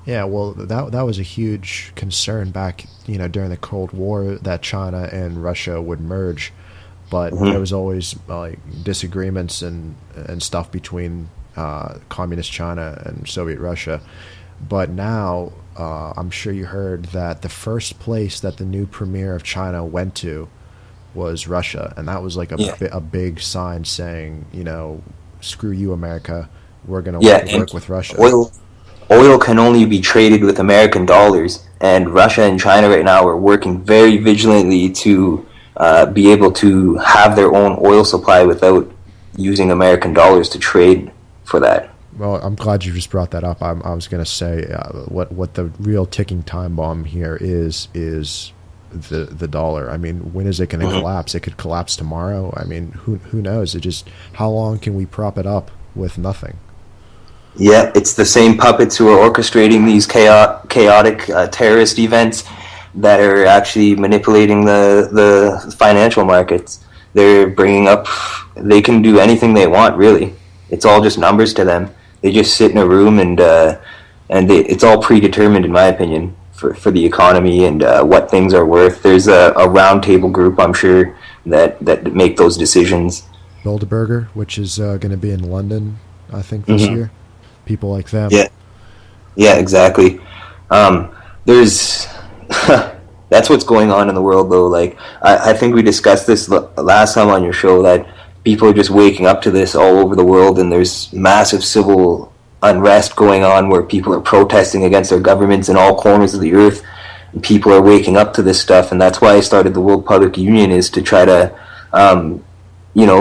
Yeah, well, that was a huge concern back, during the Cold War, that China and Russia would merge, but there was always disagreements and stuff between communist China and Soviet Russia. But now, I'm sure you heard that the first place that the new premier of China went to was Russia, and that was like a big sign saying, screw you, America, we're going to work with Russia. Oil can only be traded with American dollars, and Russia and China right now are working very vigilantly to be able to have their own oil supply without using American dollars to trade for that. Well, I'm glad you just brought that up. I was going to say what the real ticking time bomb here is the dollar. I mean, when is it going to collapse? It could collapse tomorrow. I mean, who knows? How long can we prop it up with nothing? Yeah, it's the same puppets who are orchestrating these chaotic terrorist events that are actually manipulating the financial markets. They're they can do anything they want, really. It's all just numbers to them. They just sit in a room and it's all predetermined, in my opinion, for the economy and what things are worth. There's a roundtable group, I'm sure, that make those decisions. Bilderberger, which is going to be in London, I think, this year. People like them. Yeah, exactly. There's that's what's going on in the world, though. Like I think we discussed this last time on your show, that people are just waking up to this all over the world, and there's massive civil unrest going on where people are protesting against their governments in all corners of the earth. And people are waking up to this stuff, and that's why I started the World Public Union, is to try to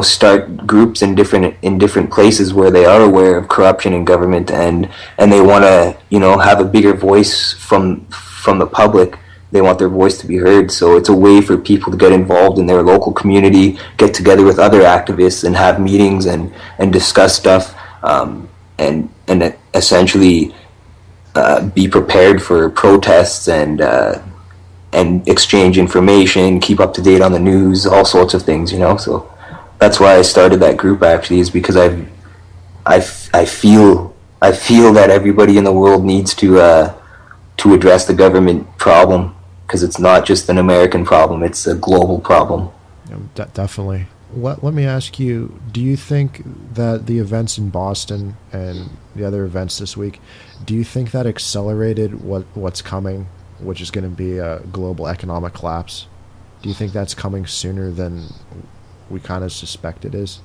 start groups in different places where they are aware of corruption in government, and they want to have a bigger voice from the public. They want their voice to be heard. So it's a way for people to get involved in their local community, get together with other activists and have meetings and discuss stuff, and essentially be prepared for protests and exchange information, keep up to date on the news, all sorts of things, So that's why I started that group, actually, is because I feel that everybody in the world needs to address the government problem, because it's not just an American problem, it's a global problem. Definitely. Let me ask you, do you think that the events in Boston and the other events this week, do you think that accelerated what's coming, which is going to be a global economic collapse? Do you think that's coming sooner than we kind of suspect it is?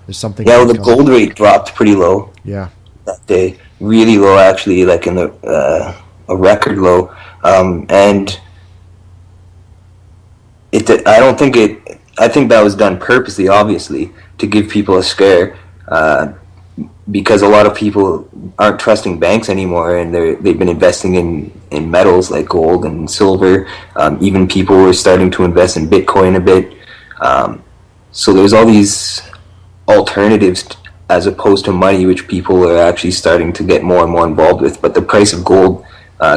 Is something? Yeah, well, the gold rate dropped pretty low. Yeah, that day, really low, actually, like in a record low, and I think that was done purposely, obviously, to give people a scare, because a lot of people aren't trusting banks anymore, and they've been investing in metals like gold and silver. Even people were starting to invest in Bitcoin a bit. So there's all these alternatives as opposed to money, which people are actually starting to get more and more involved with. But the price of gold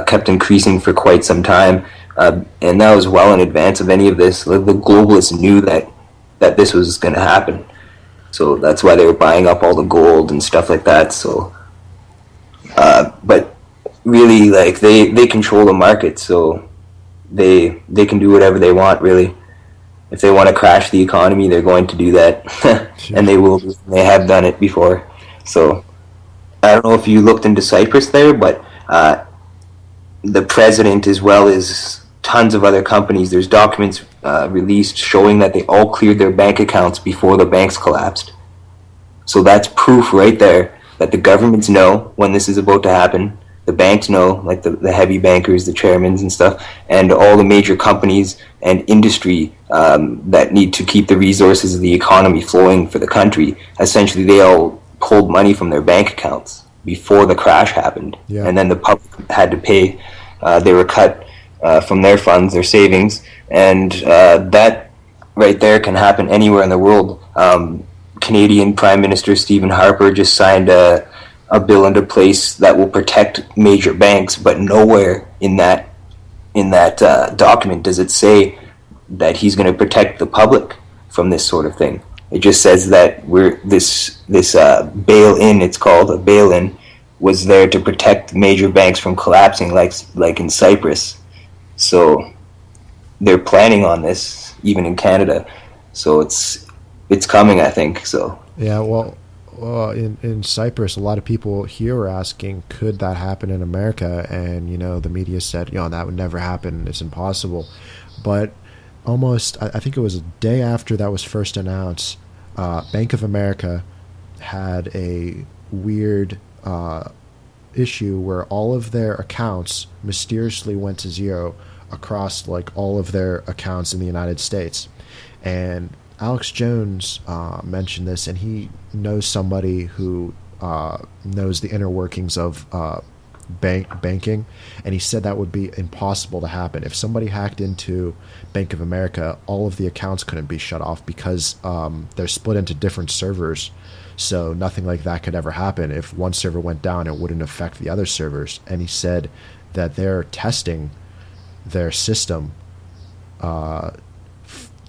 kept increasing for quite some time, and that was well in advance of any of this. The globalists knew that this was going to happen, so that's why they were buying up all the gold and stuff like that. So, but really, like they control the market, so they can do whatever they want, really. If they want to crash the economy, they're going to do that, and they will. They have done it before. So I don't know if you looked into Cyprus there, but the president, as well as tons of other companies, there's documents released showing that they all cleared their bank accounts before the banks collapsed. So that's proof right there that the governments know when this is about to happen. The banks know, like the heavy bankers, the chairmans and stuff, and all the major companies and industry that need to keep the resources of the economy flowing for the country. Essentially, they all pulled money from their bank accounts before the crash happened. Yeah. And then the public had to pay. They were cut from their funds, their savings, and that right there can happen anywhere in the world. Canadian Prime Minister Stephen Harper just signed a bill into place that will protect major banks, but nowhere in that document does it say that he's going to protect the public from this sort of thing. It just says that this bail-in, it's called a bail-in, was there to protect major banks from collapsing, like in Cyprus. So they're planning on this even in Canada. So it's coming, I think. So yeah, well, in Cyprus, a lot of people here were asking, could that happen in America? And the media said, that would never happen. It's impossible. But almost, I think it was a day after that was first announced, Bank of America had a weird issue where all of their accounts mysteriously went to zero across all of their accounts in the United States. And Alex Jones mentioned this, and he knows somebody who knows the inner workings of banking, and he said that would be impossible to happen. If somebody hacked into Bank of America, all of the accounts couldn't be shut off because they're split into different servers, so nothing like that could ever happen. If one server went down, it wouldn't affect the other servers. And he said that they're testing their system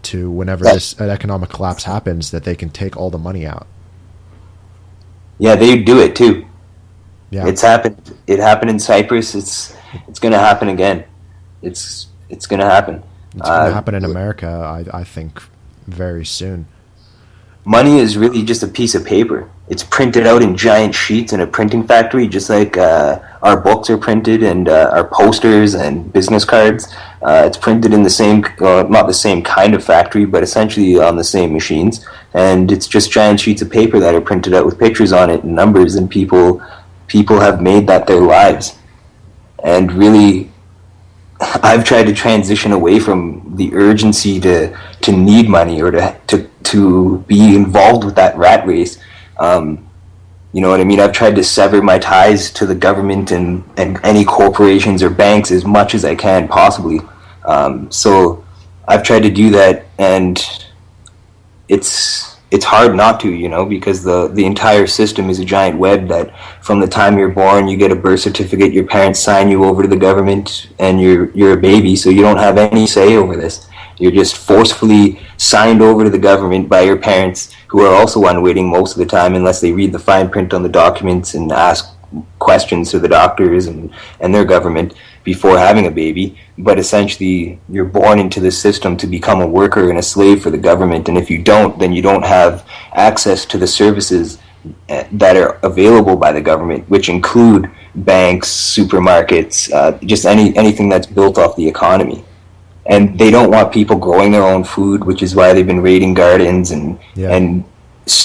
to whenever an economic collapse happens, that they can take all the money out. Yeah, they do it too. Yeah, it's happened. It happened in Cyprus. It's going to happen again. It's going to happen. It's going to happen in America, I think, very soon. Money is really just a piece of paper. It's printed out in giant sheets in a printing factory, just like our books are printed and our posters and business cards. It's printed in the same, not the same kind of factory, but essentially on the same machines. And it's just giant sheets of paper that are printed out with pictures on it and numbers, and people have made that their lives. And really, I've tried to transition away from the urgency to need money or to be involved with that rat race. You know what I mean? I've tried to sever my ties to the government and any corporations or banks as much as I can possibly. So I've tried to do that, and it's hard not to, because the entire system is a giant web that from the time you're born, you get a birth certificate, your parents sign you over to the government, and you're a baby, so you don't have any say over this. You're just forcefully signed over to the government by your parents, who are also unwitting most of the time, unless they read the fine print on the documents and ask questions to the doctors and their government before having a baby. But essentially, you're born into the system to become a worker and a slave for the government, and if you don't, then you don't have access to the services that are available by the government, which include banks, supermarkets, just anything that's built off the economy. And they don't want people growing their own food, which is why they've been raiding gardens and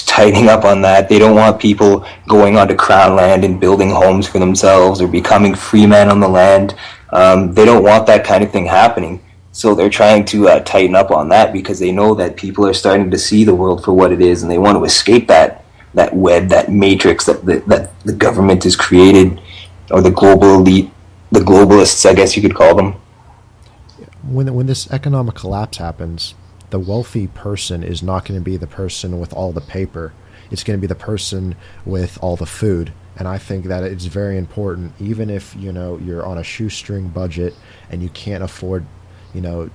tightening up on that. They don't want people going onto crown land and building homes for themselves or becoming free men on the land. They don't want that kind of thing happening. So they're trying to tighten up on that, because they know that people are starting to see the world for what it is, and they want to escape that web, that matrix that the government has created, or the global elite, the globalists, I guess you could call them. When this economic collapse happens, the wealthy person is not going to be the person with all the paper. It's going to be the person with all the food. And I think that it's very important, even if you're on a shoestring budget and you can't afford, you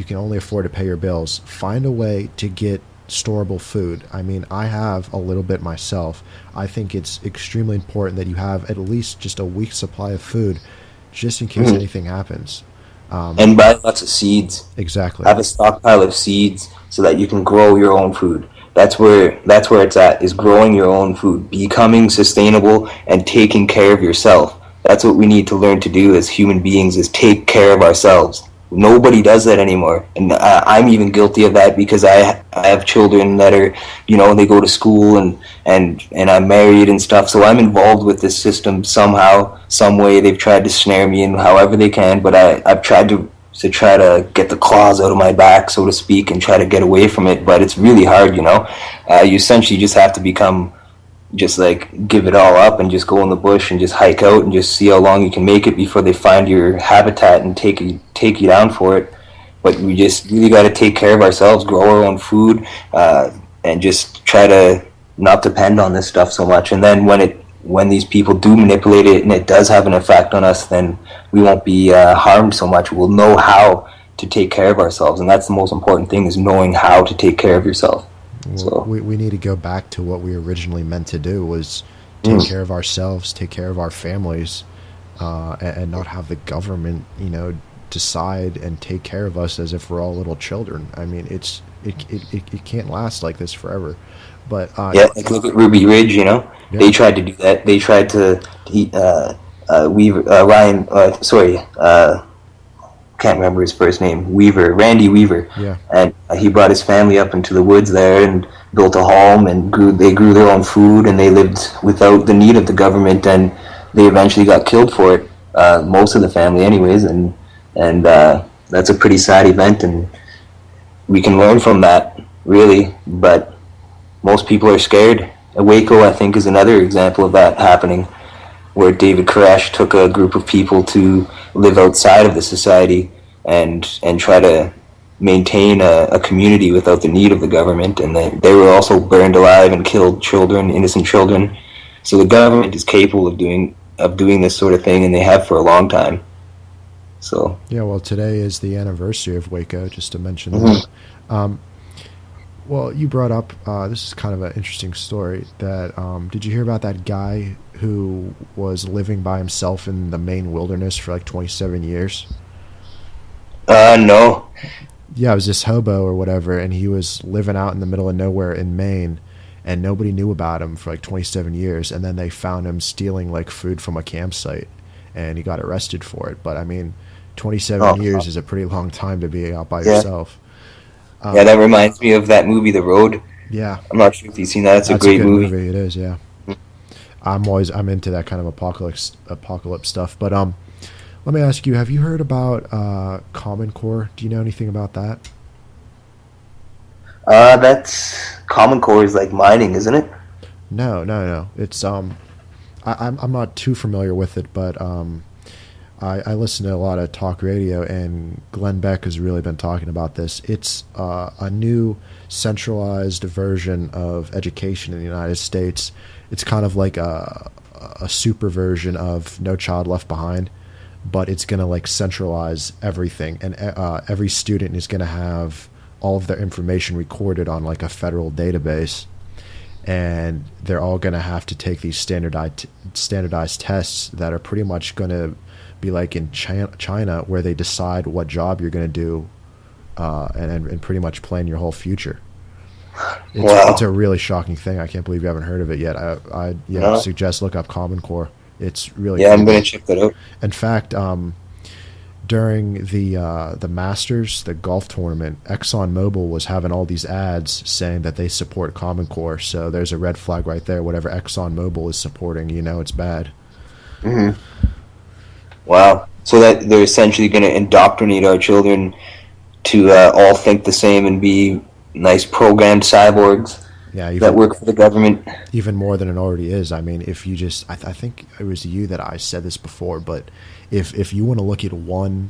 can only afford to pay your bills. Find a way to get storable food. I mean, I have a little bit myself. I think it's extremely important that you have at least just a week's supply of food, just in case anything happens. And buy lots of seeds. Exactly. Have a stockpile of seeds so that you can grow your own food. That's where it's at, is growing your own food, becoming sustainable and taking care of yourself. That's what we need to learn to do as human beings, is take care of ourselves. Nobody does that anymore, and I'm even guilty of that, because I have children that are, they go to school, and I'm married and stuff, so I'm involved with this system somehow, some way. They've tried to snare me in however they can, but I've tried to try to get the claws out of my back, so to speak, and try to get away from it, but it's really hard, You essentially just have to become, just like, give it all up and just go in the bush and just hike out and just see how long you can make it before they find your habitat and take you down for it. But we just really got to take care of ourselves, grow our own food, and just try to not depend on this stuff so much. And then when these people do manipulate it and it does have an effect on us, then we won't be harmed so much. We'll know how to take care of ourselves, and that's the most important thing, is knowing how to take care of yourself. So we need to go back to what we originally meant to do, was take care of ourselves, take care of our families, and not have the government, decide and take care of us as if we're all little children. I mean, it can't last like this forever. But like look at Ruby Ridge, Yeah. They tried to do that. They tried to can't remember his first name, Randy Weaver. Yeah. And he brought his family up into the woods there and built a home, and they grew their own food, and they lived without the need of the government, and they eventually got killed for it, most of the family anyways, and that's a pretty sad event, and we can learn from that, really, but most people are scared. Waco, I think, is another example of that happening, where David Koresh took a group of people to live outside of the society and try to maintain a community without the need of the government, and they were also burned alive and killed children, innocent children. So the government is capable of doing this sort of thing, and they have for a long time. So yeah, well, today is the anniversary of Waco, just to mention that. Well, you brought up, this is kind of an interesting story, that, did you hear about that guy who was living by himself in the Maine wilderness for like 27 years? No. Yeah, it was this hobo or whatever, and he was living out in the middle of nowhere in Maine, and nobody knew about him for like 27 years, and then they found him stealing like food from a campsite, and he got arrested for it. But I mean, 27 years is a pretty long time to be out by yourself. Yeah, that reminds me of that movie, The Road. Yeah. I'm not sure if you've seen that. It's a great good movie. It is, yeah. I'm into that kind of apocalypse stuff. But let me ask you, have you heard about Common Core? Do you know anything about that? That's Common Core is like mining, isn't it? No. It's I'm not too familiar with it, but I listen to a lot of talk radio, and Glenn Beck has really been talking about this. It's a new centralized version of education in the United States. It's kind of like a super version of No Child Left Behind, but it's going to like centralize everything, and every student is going to have all of their information recorded on like a federal database, and they're all going to have to take these standardized tests that are pretty much going to be like in China, where they decide what job you're going to do, and pretty much plan your whole future. It's a really shocking thing. I can't believe you haven't heard of it yet. I suggest look up Common Core. It's really cool. I'm going to check that out. In fact, during the Masters, the golf tournament, ExxonMobil was having all these ads saying that they support Common Core. So there's a red flag right there. Whatever ExxonMobil is supporting, it's bad. Mm-hmm. Wow. So that they're essentially going to indoctrinate our children to all think the same and be nice programmed cyborgs that work for the government. Even more than it already is. I mean, if you just... I think it was you that I said this before, but if you want to look at one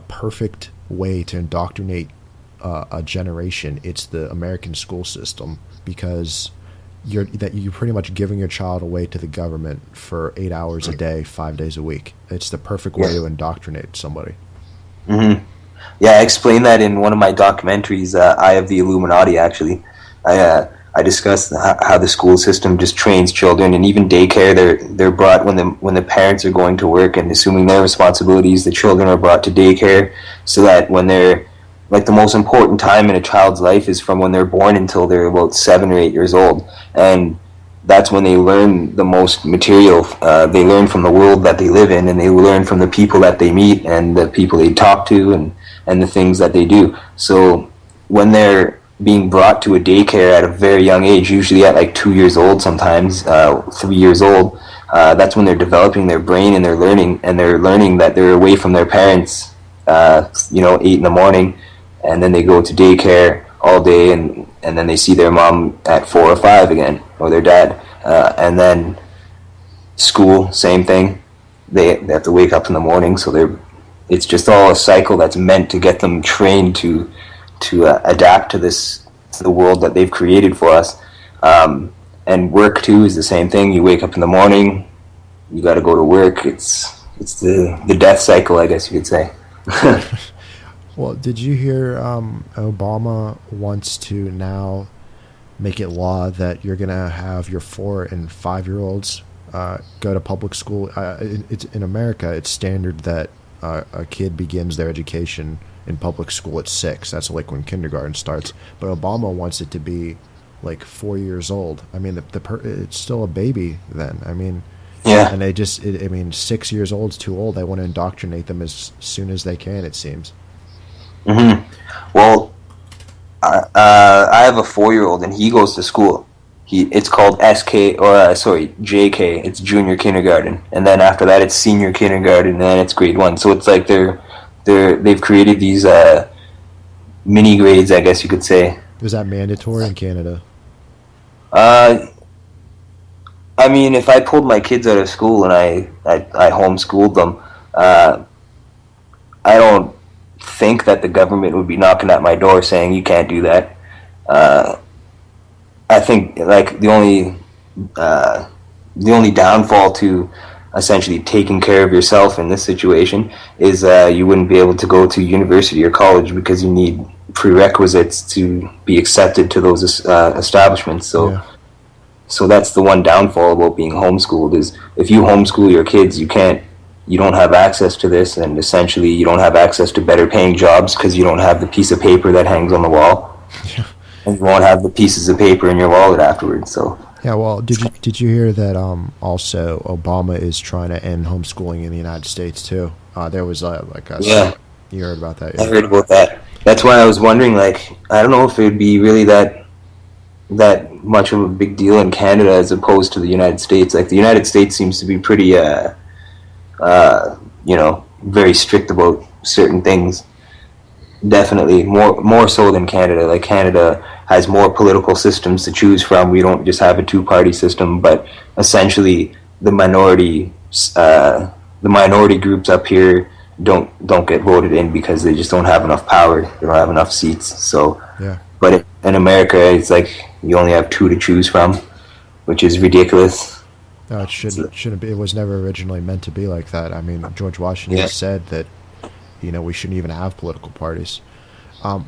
perfect way to indoctrinate a generation, it's the American school system, because you're pretty much giving your child away to the government for 8 hours a day, 5 days a week. It's the perfect way to indoctrinate somebody. Mm-hmm. Yeah, I explained that in one of my documentaries, Eye of the Illuminati, actually. I I discussed how the school system just trains children, and even daycare. They're brought when the parents are going to work and assuming their responsibilities. The children are brought to daycare so that when they're like the most important time in a child's life is from when they're born until they're about 7 or 8 years old, and that's when they learn the most material. They learn from the world that they live in, and they learn from the people that they meet and the people they talk to and the things that they do. So when they're being brought to a daycare at a very young age, usually at like 2 years old, sometimes 3 years old, that's when they're developing their brain and they're learning that they're away from their parents, 8 in the morning, and then they go to daycare all day, and then they see their mom at 4 or 5 again, or their dad, and then school, same thing. They have to wake up in the morning, so it's just all a cycle that's meant to get them trained to adapt to the world that they've created for us. And work too is the same thing. You wake up in the morning, you got to go to work. It's the death cycle, I guess you could say. Well, did you hear Obama wants to now make it law that you're going to have your 4 and 5 year olds go to public school? It's in America, it's standard that a kid begins their education in public school at 6. That's like when kindergarten starts. But Obama wants it to be like 4 years old. I mean, it's still a baby then. I mean, yeah. And 6 years old is too old. They want to indoctrinate them as soon as they can, it seems. Mm-hmm. Well, I have a 4-year-old and he goes to school. It's called JK. It's junior kindergarten, and then after that it's senior kindergarten, and then it's grade 1. So it's like they've created these mini grades, I guess you could say. Is that mandatory in Canada? I mean, if I pulled my kids out of school and I homeschooled them, I don't think that the government would be knocking at my door saying you can't do that. I think like the only downfall to essentially taking care of yourself in this situation is you wouldn't be able to go to university or college because you need prerequisites to be accepted to those establishments. So that's the one downfall about being homeschooled, is if you homeschool your kids, you don't have access to this, and essentially you don't have access to better paying jobs because you don't have the piece of paper that hangs on the wall. Yeah. And you won't have the pieces of paper in your wallet afterwards. So yeah, well, did you hear that also Obama is trying to end homeschooling in the United States too? There was yeah, you heard about that? Yeah. I heard about that. That's why I was wondering, like, I don't know if it would be really that much of a big deal in Canada as opposed to the United States. Like, the United States seems to be pretty very strict about certain things. Definitely more so than Canada. Like, Canada has more political systems to choose from. We don't just have a 2-party system, but essentially the minority groups up here don't get voted in because they just don't have enough power. They don't have enough seats. So yeah. But in America, it's like you only have 2 to choose from, which is ridiculous. No, it shouldn't be. It was never originally meant to be like that. I mean, George Washington said that we shouldn't even have political parties.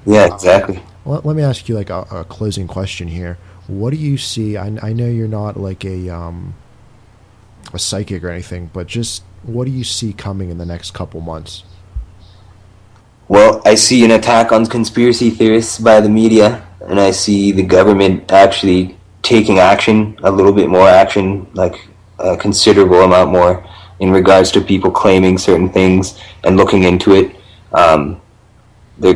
Yeah, exactly. Let me ask you like a closing question here. What do you see? I know you're not like a psychic or anything, but just what do you see coming in the next couple months? Well, I see an attack on conspiracy theorists by the media, and I see the government actually taking action, a little bit more action, like a considerable amount more, in regards to people claiming certain things and looking into it. They're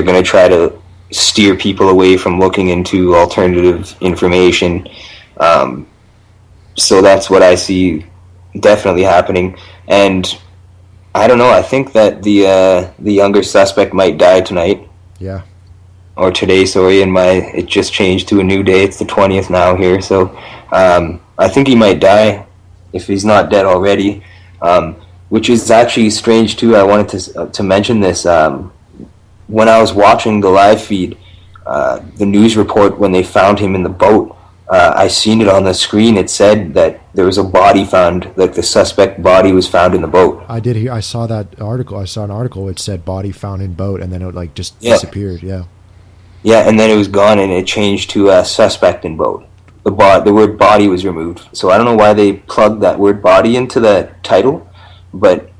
gonna try to steer people away from looking into alternative information. So that's what I see definitely happening. And I don't know, I think that the younger suspect might die tonight. Yeah. Or today, sorry, and it just changed to a new day. It's the 20th now here, so I think he might die if he's not dead already, which is actually strange too. I wanted to mention this. When I was watching the live feed, the news report when they found him in the boat, I seen it on the screen. It said that there was a body found, like the suspect body was found in the boat. I saw that article. I saw an article which said body found in boat, and then it disappeared. Yeah. Yeah, and then it was gone, and it changed to suspect in boat. The word body was removed. So I don't know why they plugged that word body into the title, but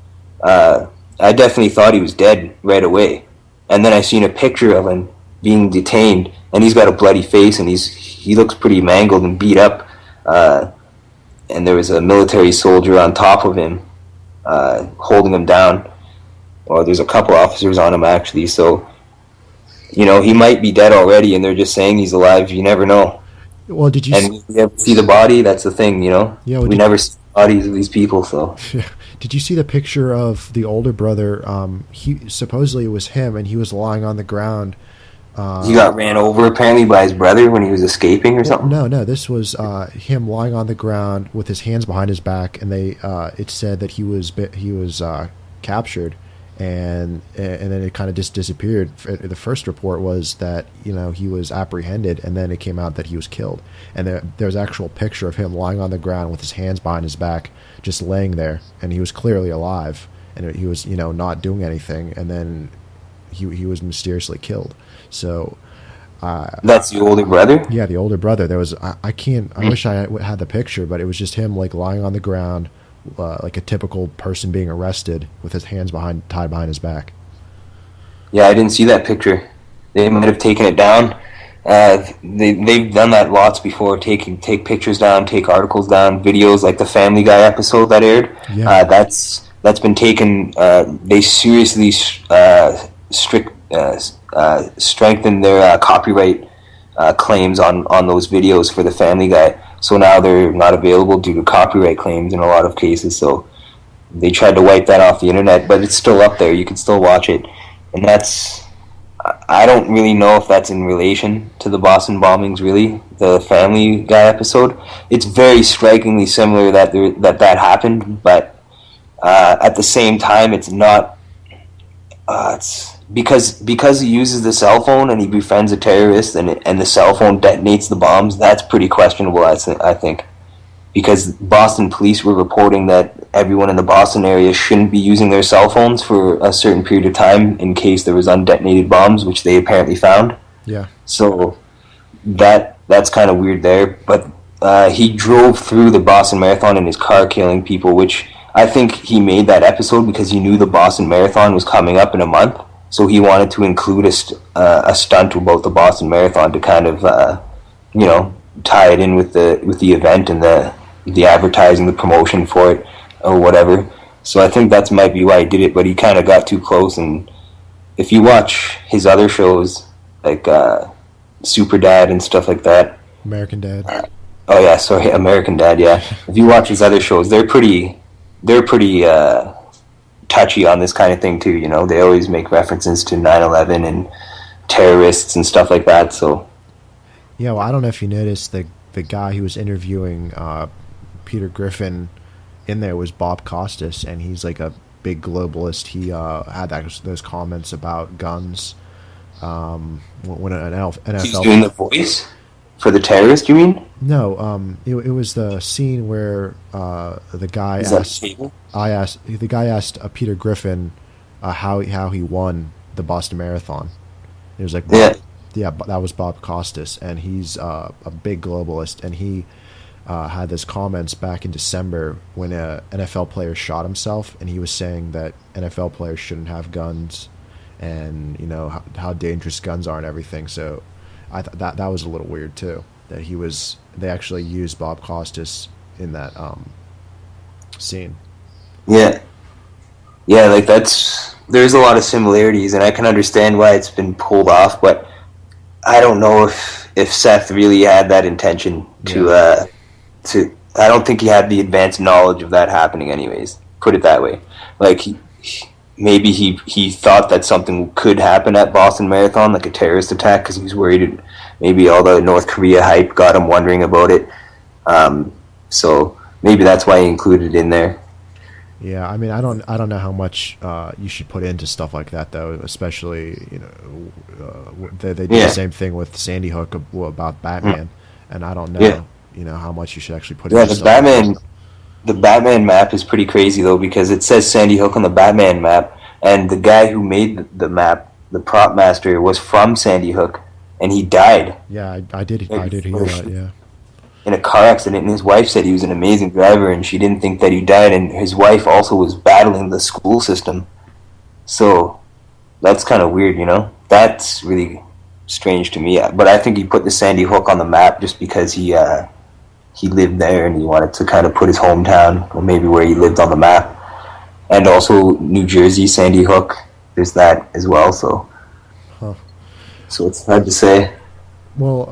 I definitely thought he was dead right away. And then I seen a picture of him being detained, and he's got a bloody face, and he looks pretty mangled and beat up. And there was a military soldier on top of him, holding him down. Or there's a couple officers on him, actually. So, you know, he might be dead already, and they're just saying he's alive. You never know. Well, did you? And we never see the body. That's the thing, you know. Yeah, well, we never see the bodies of these people. So. Did you see the picture of the older brother? He supposedly it was him, and he was lying on the ground. He got ran over apparently by his brother when he was escaping or something. No. This was him lying on the ground with his hands behind his back, and it said that he was captured, and then it kind of just disappeared. The first report was that, you know, he was apprehended, and then it came out that he was killed. And there was an actual picture of him lying on the ground with his hands behind his back, just laying there, and he was clearly alive, and he was, you know, not doing anything, and then he was mysteriously killed. So that's the older brother? Yeah, the older brother. There was I wish I had the picture, but it was just him like lying on the ground, like a typical person being arrested with his hands tied behind his back. Yeah, I didn't see that picture. They might have taken it down. They've done that lots before. Take pictures down, take articles down, videos like the Family Guy episode that aired. Yeah. That's been taken. They seriously strengthened their copyright claims on those videos for the Family Guy. So now they're not available due to copyright claims in a lot of cases. So they tried to wipe that off the internet, but it's still up there. You can still watch it, and that's. I don't really know if that's in relation to the Boston bombings, really, the Family Guy episode. It's very strikingly similar that happened, but at the same time, it's not. It's because he uses the cell phone and he befriends a terrorist, and the cell phone detonates the bombs. That's pretty questionable, I think. Because Boston police were reporting that everyone in the Boston area shouldn't be using their cell phones for a certain period of time in case there was undetonated bombs, which they apparently found. Yeah. So that's kind of weird there. But he drove through the Boston Marathon in his car, killing people, which I think he made that episode because he knew the Boston Marathon was coming up in a month. So he wanted to include a stunt about the Boston Marathon to kind of, tie it in with the event and the advertising, the promotion for it, or whatever. So I think that might be why he did it, but he kind of got too close. And if you watch his other shows, like Super Dad and stuff like that. American Dad. American Dad, yeah. If you watch his other shows, they're pretty touchy on this kind of thing too, you know. They always make references to 9/11 and terrorists and stuff like that, so. Yeah, well, I don't know if you noticed the guy who was interviewing Peter Griffin in there was Bob Costas, and he's like a big globalist. He had those comments about guns when an NFL. He's doing the voice for the terrorist, you mean? No, it was the scene where the guy asked Peter Griffin how he won the Boston Marathon. It was like, yeah, that was Bob Costas, and he's a big globalist, and he had this comments back in December when an NFL player shot himself, and he was saying that NFL players shouldn't have guns, and you know how dangerous guns are and everything. So I thought that was a little weird too, that they actually used Bob Costas in that scene. Yeah, like there's a lot of similarities, and I can understand why it's been pulled off, but I don't know if Seth really had that intention to I don't think he had the advanced knowledge of that happening anyways, put it that way. Like maybe he thought that something could happen at Boston Marathon, like a terrorist attack, because he was worried maybe all the North Korea hype got him wondering about it. So maybe that's why he included it in there. Yeah, I mean, I don't know how much you should put into stuff like that, though. Especially, you know, they did the same thing with Sandy Hook about Batman, and I don't know, you know, how much you should actually put. Into The Batman map is pretty crazy though, because it says Sandy Hook on the Batman map, and the guy who made the map, the prop master, was from Sandy Hook, and he died. Yeah, I did hear that, yeah. In a car accident, and his wife said he was an amazing driver, and she didn't think that he died, and his wife also was battling the school system. So that's kind of weird, you know? That's really strange to me. But I think he put the Sandy Hook on the map just because he lived there and he wanted to kind of put his hometown, or maybe where he lived, on the map. And also New Jersey, Sandy Hook, there's that as well, so it's hard to say. Well,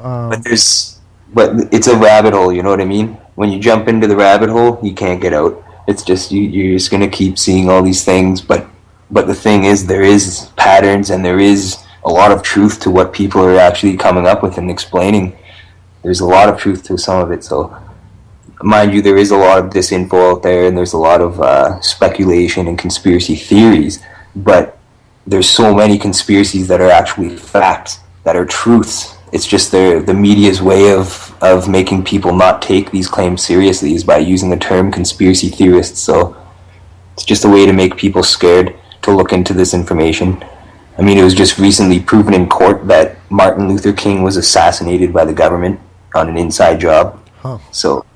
but it's a rabbit hole, you know what I mean? When you jump into the rabbit hole, you can't get out. It's just, you're just going to keep seeing all these things, but the thing is, there is patterns, and there is a lot of truth to what people are actually coming up with and explaining. There's a lot of truth to some of it, so mind you, there is a lot of disinfo out there, and there's a lot of speculation and conspiracy theories, but there's so many conspiracies that are actually facts, that are truths. It's just the media's way of making people not take these claims seriously is by using the term conspiracy theorists. So it's just a way to make people scared to look into this information. I mean, it was just recently proven in court that Martin Luther King was assassinated by the government on an inside job. So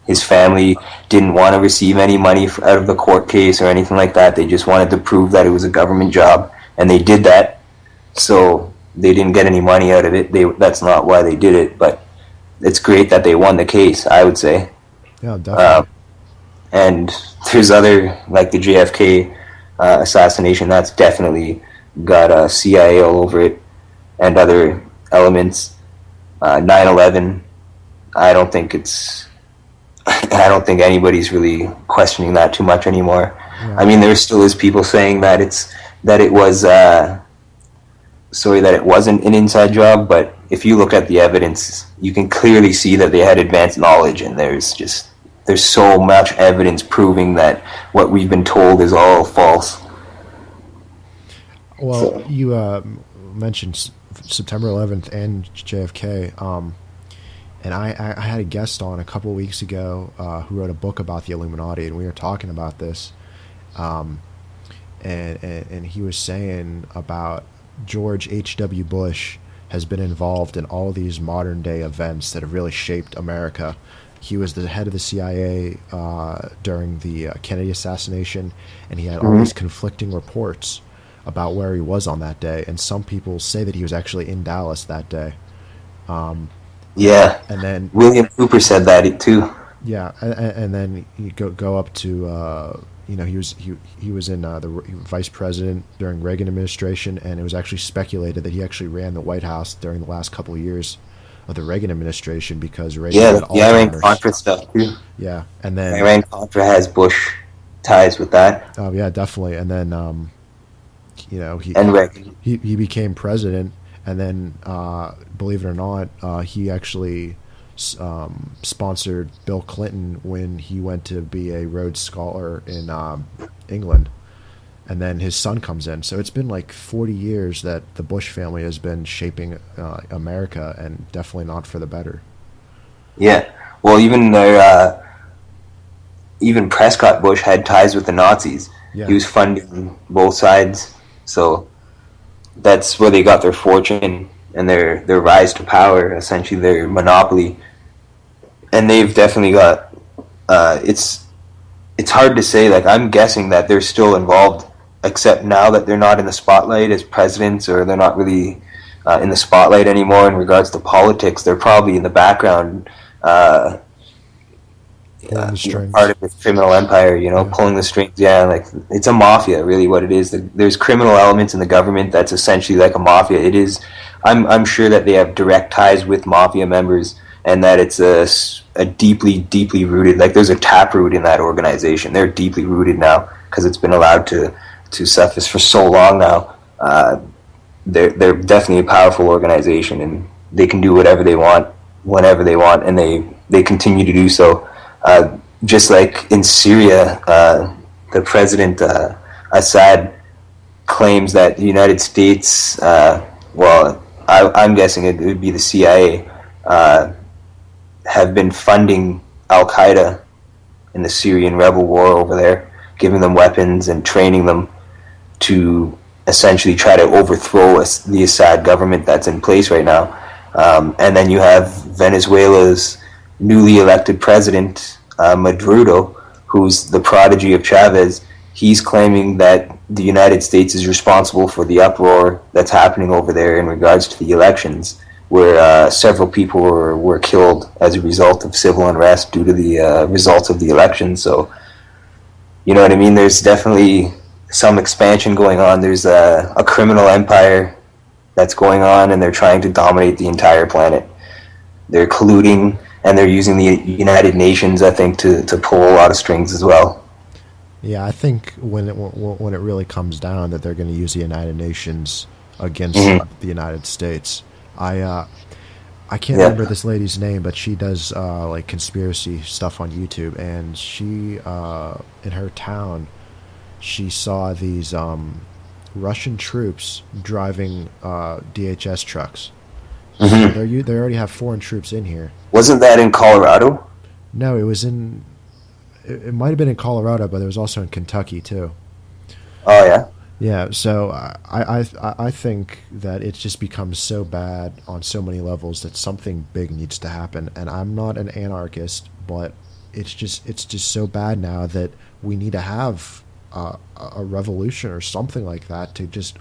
his family didn't want to receive any money out of the court case or anything like that. They just wanted to prove that it was a government job, and they did that. So they didn't get any money out of it. That's not why they did it, but it's great that they won the case, I would say. Yeah, definitely. And there's other, like the JFK assassination, that's definitely got CIA all over it, and other elements. 9/11, I don't think anybody's really questioning that too much anymore. Yeah. I mean, there still is people saying that it wasn't an inside job, but if you look at the evidence, you can clearly see that they had advanced knowledge, and there's so much evidence proving that what we've been told is all false. Well, you mentioned September 11th and JFK, and I had a guest on a couple of weeks ago who wrote a book about the Illuminati, and we were talking about this, and he was saying about George H.W. Bush has been involved in all these modern day events that have really shaped America. He was the head of the CIA during the Kennedy assassination, and he had all these conflicting reports about where he was on that day, and some people say that he was actually in Dallas that day. Yeah, and then William Cooper said that too. Yeah, and then you go up to he was in the vice president during Reagan administration, and it was actually speculated that he actually ran the White House during the last couple of years of the Reagan administration because Reagan had Alzheimer's. Iran-Contra stuff too. Yeah, and then Iran-Contra has Bush ties with that. Oh yeah, definitely. And then he became president, and then believe it or not, he actually sponsored Bill Clinton when he went to be a Rhodes Scholar in England, and then his son comes in. So it's been like 40 years that the Bush family has been shaping America, and definitely not for the better. Yeah, well, even Prescott Bush had ties with the Nazis. Yeah. He was funding both sides, so that's where they got their fortune and their rise to power, essentially their monopoly. And they've definitely got it's hard to say. Like, I'm guessing that they're still involved, except now that they're not in the spotlight as presidents, or they're not really in the spotlight anymore in regards to politics. They're probably in the background, part of the criminal empire, pulling the strings. Yeah, like, it's a mafia, really, what it is. There's criminal elements in the government that's essentially like a mafia. It is. I'm sure that they have direct ties with mafia members, and that it's a deeply, deeply rooted, like, there's a taproot in that organization. They're deeply rooted now because it's been allowed to suffice for so long now. They're definitely a powerful organization, and they can do whatever they want, whenever they want, and they continue to do so. Just like in Syria, the president, Assad, claims that the United States, I'm guessing it would be the CIA, have been funding Al-Qaeda in the Syrian rebel war over there, giving them weapons and training them to essentially try to overthrow the Assad government that's in place right now. And then you have Venezuela's newly elected president, Maduro, who's the prodigy of Chavez. He's claiming that the United States is responsible for the uproar that's happening over there in regards to the elections, where several people were killed as a result of civil unrest due to the results of the election. So, you know what I mean? There's definitely some expansion going on. There's a criminal empire that's going on, and they're trying to dominate the entire planet. They're colluding, and they're using the United Nations, I think, to pull a lot of strings as well. Yeah, I think when it really comes down that they're going to use the United Nations against the United States. I can't remember this lady's name, but she does like conspiracy stuff on YouTube, and she in her town, she saw these Russian troops driving DHS trucks. So they already have foreign troops in here. Wasn't that in Colorado? No, it was in. It might have been in Colorado, but it was also in Kentucky too. Oh yeah. Yeah, so I think that it's just become so bad on so many levels that something big needs to happen. And I'm not an anarchist, but it's just so bad now that we need to have a revolution or something like that to just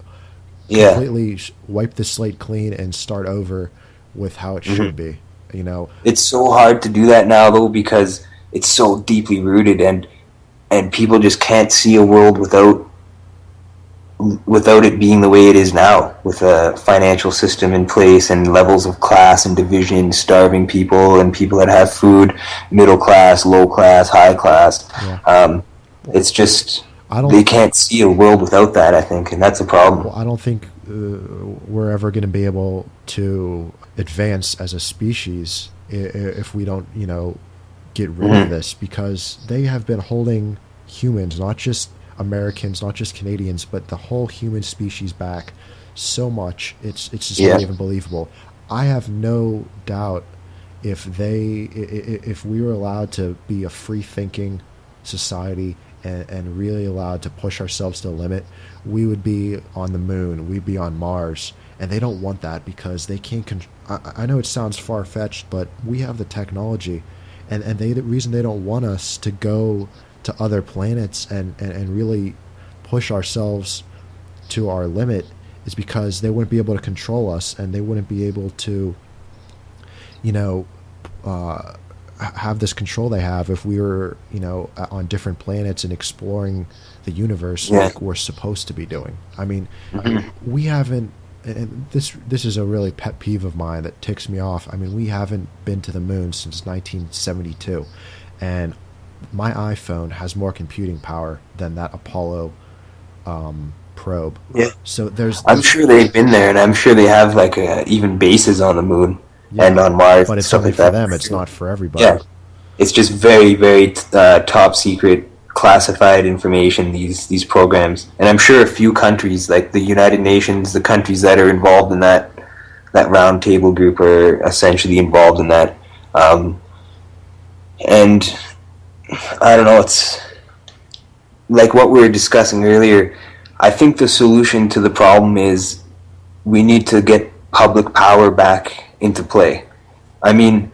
completely wipe the slate clean and start over with how it should be. You know, it's so hard to do that now though, because it's so deeply rooted, and people just can't see a world without it being the way it is now, with a financial system in place and levels of class and division, starving people and people that have food, middle class, low class, high class. Yeah. It's just they can't see a world without that, I think, and that's a problem. Well, I don't think we're ever going to be able to advance as a species if we don't, get rid of this, because they have been holding humans, not just Americans, not just Canadians, but the whole human species back so much. It's just not even believable. I have no doubt if we were allowed to be a free thinking society and really allowed to push ourselves to the limit, we would be on the moon, we'd be on Mars, and they don't want that because they can't. I know it sounds far fetched, but we have the technology, and the reason they don't want us to go to other planets and really push ourselves to our limit is because they wouldn't be able to control us, and they wouldn't be able to, have this control they have if we were, on different planets and exploring the universe like we're supposed to be doing. I mean, we haven't, and this is a really pet peeve of mine that ticks me off. I mean, we haven't been to the moon since 1972, and my iPhone has more computing power than that Apollo probe. Yeah. So I'm sure they've been there, and I'm sure they have like even bases on the moon and on Mars. But it's only for them. It's not for everybody. Yeah. It's just very, very top secret, classified information. These programs, and I'm sure a few countries, like the United Nations, the countries that are involved in that round table group, are essentially involved in that. And I don't know, it's like what we were discussing earlier. I think the solution to the problem is we need to get public power back into play. I mean,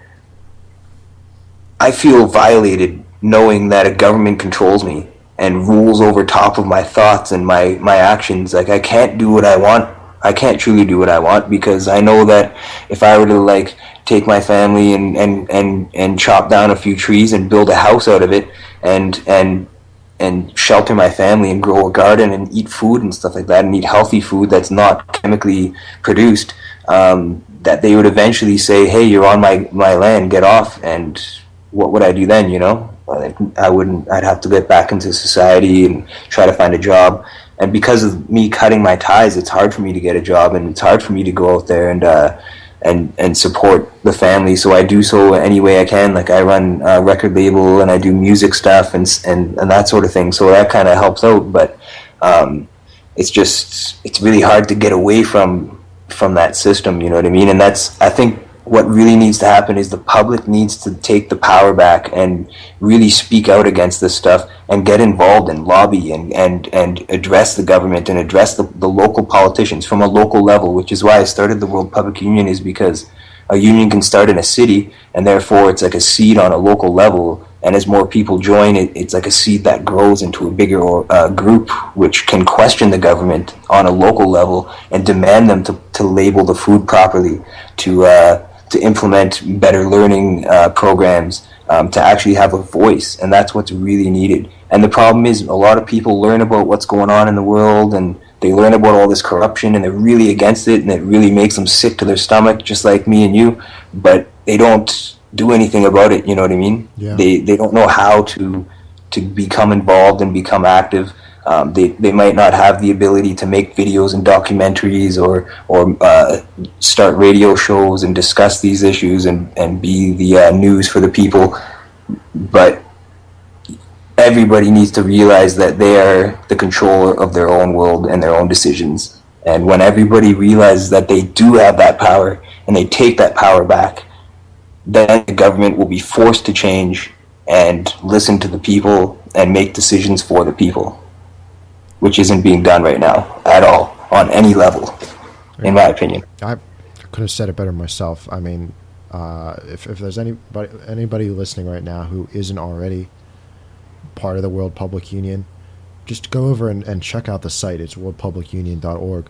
I feel violated knowing that a government controls me and rules over top of my thoughts and my actions. Like, I can't do what I want. I can't truly do what I want, because I know that if I were to take my family and chop down a few trees and build a house out of it and shelter my family and grow a garden and eat food and stuff like that, and eat healthy food that's not chemically produced, that they would eventually say, hey, you're on my land, get off. And what would I do then, I'd have to get back into society and try to find a job. And because of me cutting my ties, it's hard for me to get a job, and it's hard for me to go out there and support the family. So I do so any way I can. Like, I run a record label and I do music stuff and that sort of thing. So that kind of helps out. But it's really hard to get away from that system. You know what I mean? And I think what really needs to happen is the public needs to take the power back and really speak out against this stuff and get involved and lobby and address the government and address the local politicians from a local level, which is why I started the World Public Union, is because a union can start in a city, and therefore it's like a seed on a local level, and as more people join it, it's like a seed that grows into a bigger group which can question the government on a local level and demand them to label the food properly, to implement better learning programs, to actually have a voice, and that's what's really needed. And the problem is, a lot of people learn about what's going on in the world, and they learn about all this corruption, and they're really against it, and it really makes them sick to their stomach, just like me and you, but they don't do anything about it, you know what I mean? Yeah. They don't know how to become involved and become active. They might not have the ability to make videos and documentaries or start radio shows and discuss these issues and be the news for the people. But everybody needs to realize that they are the controller of their own world and their own decisions. And when everybody realizes that they do have that power and they take that power back, then the government will be forced to change and listen to the people and make decisions for the people, which isn't being done right now at all on any level, in my opinion. I could have said it better myself. I mean, if there's anybody listening right now who isn't already part of the World Public Union, just go over and check out the site. It's worldpublicunion.org.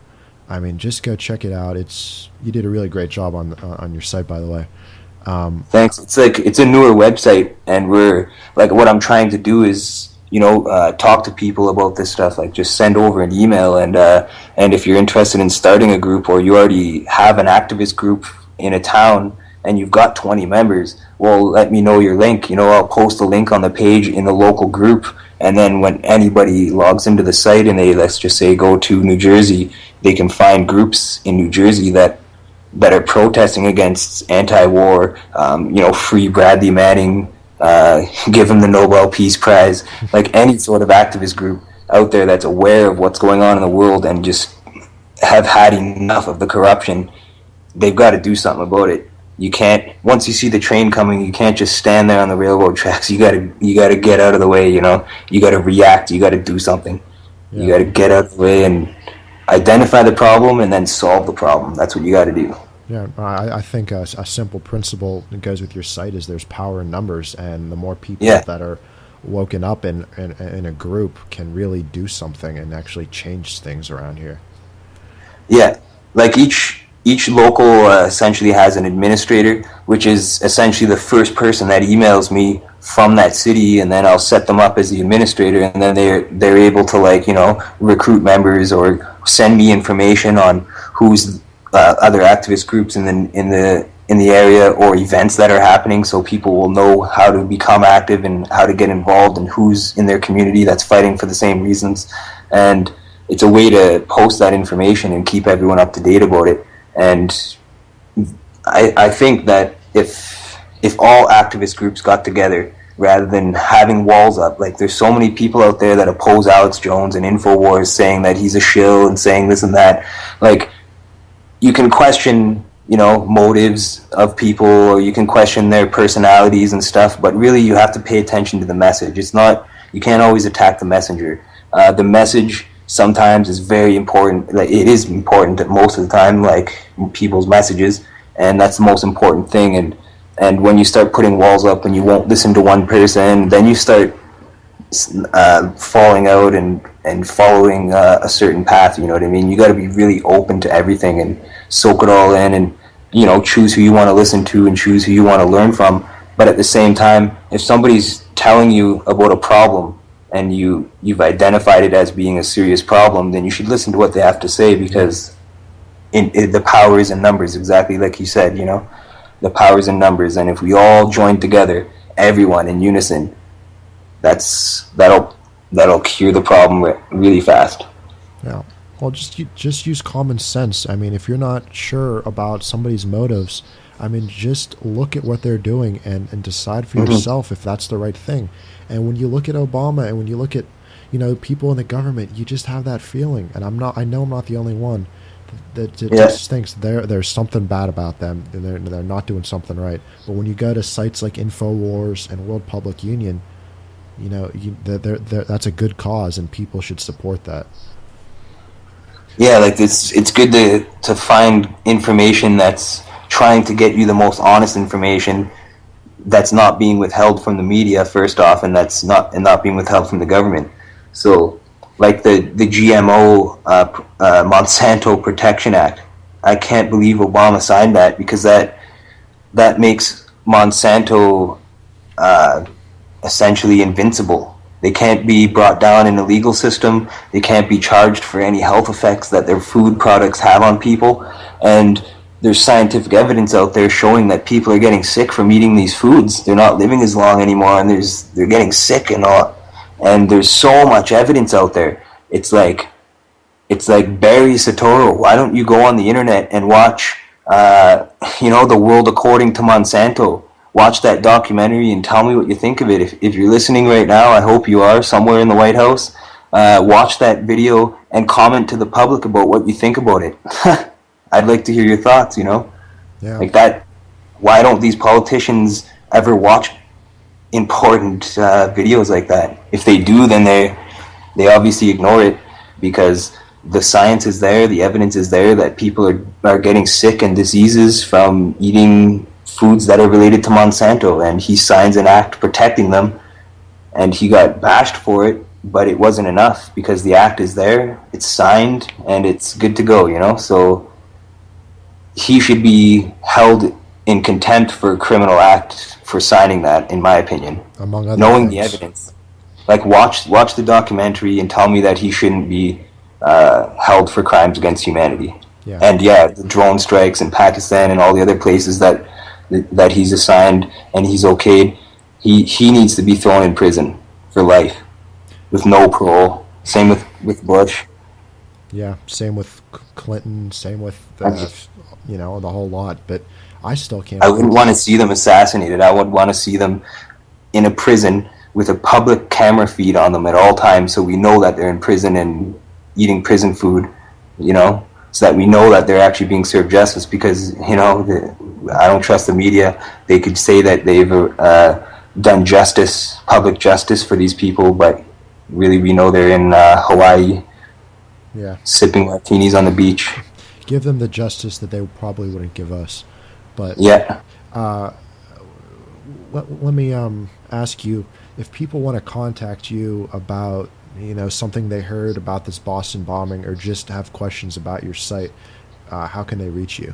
I mean, just go check it out. You did a really great job on your site, by the way. Thanks. It's a newer website, and what I'm trying to do is, talk to people about this stuff. Like, just send over an email, and if you're interested in starting a group, or you already have an activist group in a town and you've got 20 members, well, let me know your link. I'll post a link on the page in the local group, and then when anybody logs into the site and they, let's just say, go to New Jersey, they can find groups in New Jersey that are protesting against anti-war, free Bradley Manning, give him the Nobel Peace Prize, like any sort of activist group out there that's aware of what's going on in the world and just have had enough of the corruption. They've got to do something about it. You can't, once you see the train coming, you can't just stand there on the railroad tracks. You gotta get out of the way, you gotta react, you gotta do something. Yeah. You gotta get out of the way and identify the problem and then solve the problem. That's what you gotta do. Yeah, I think a simple principle that goes with your site is there's power in numbers, and the more people that are woken up in a group can really do something and actually change things around here. Yeah, like each local essentially has an administrator, which is essentially the first person that emails me from that city, and then I'll set them up as the administrator, and then they're able to recruit members or send me information on who's other activist groups in the area or events that are happening, so people will know how to become active and how to get involved and who's in their community that's fighting for the same reasons. And it's a way to post that information and keep everyone up to date about it. And I think that if all activist groups got together, rather than having walls up, like there's so many people out there that oppose Alex Jones and InfoWars, saying that he's a shill and saying this and that, like, you can question, motives of people, or you can question their personalities and stuff, but really you have to pay attention to the message. You can't always attack the messenger. The message sometimes is very important. Like, it is important most of the time, like people's messages, and that's the most important thing. And when you start putting walls up and you won't listen to one person, then you start falling out and following a certain path. You know what I mean? You got to be really open to everything and soak it all in, and choose who you want to listen to and choose who you want to learn from. But at the same time, if somebody's telling you about a problem and you've identified it as being a serious problem, then you should listen to what they have to say, because the power is in numbers, exactly like you said. The power is in numbers, and if we all join together, everyone in unison, that'll cure the problem really fast. Yeah. Well, just use common sense. I mean, if you're not sure about somebody's motives, I mean, just look at what they're doing and decide for yourself if that's the right thing. And when you look at Obama and when you look at, people in the government, you just have that feeling. And I know I'm not the only one. That it just thinks there's something bad about them, and they're not doing something right. But when you go to sites like InfoWars and World Public Union, that's a good cause, and people should support that. Yeah, like it's good to find information that's trying to get you the most honest information that's not being withheld from the media, first off, and not being withheld from the government. So, like the GMO Monsanto Protection Act, I can't believe Obama signed that, because that makes Monsanto essentially invincible. They can't be brought down in the legal system. They can't be charged for any health effects that their food products have on people. And there's scientific evidence out there showing that people are getting sick from eating these foods. They're not living as long anymore, and they're getting sick and all. And there's so much evidence out there. It's like Barry Soetoro. Why don't you go on the internet and watch, The World According to Monsanto? Watch that documentary and tell me what you think of it. If you're listening right now, I hope you are somewhere in the White House. Watch that video and comment to the public about what you think about it. I'd like to hear your thoughts, Yeah. Like that. Why don't these politicians ever watch important videos like that? If they do, then they obviously ignore it, because the science is there, the evidence is there that people are getting sick and diseases from eating foods that are related to Monsanto, and he signs an act protecting them, and he got bashed for it, but it wasn't enough, because the act is there, it's signed, and it's good to go, So he should be held in contempt for a criminal act for signing that, in my opinion. Among other knowing things. The evidence. Like, watch the documentary and tell me that he shouldn't be held for crimes against humanity. Yeah. And the drone strikes in Pakistan and all the other places that he's assigned and he's okayed, he needs to be thrown in prison for life with no parole. Same with Bush. Yeah, same with Clinton, same with the whole lot. But I still can't. I wouldn't want to see them assassinated. I would want to see them in a prison with a public camera feed on them at all times, so we know that they're in prison and eating prison food, so that we know that they're actually being served justice, because, I don't trust the media. They could say that they've done justice, public justice for these people, but really we know they're in Hawaii, sipping martinis on the beach. Give them the justice that they probably wouldn't give us. But let me ask you, if people want to contact you about something they heard about this Boston bombing, or just have questions about your site, how can they reach you?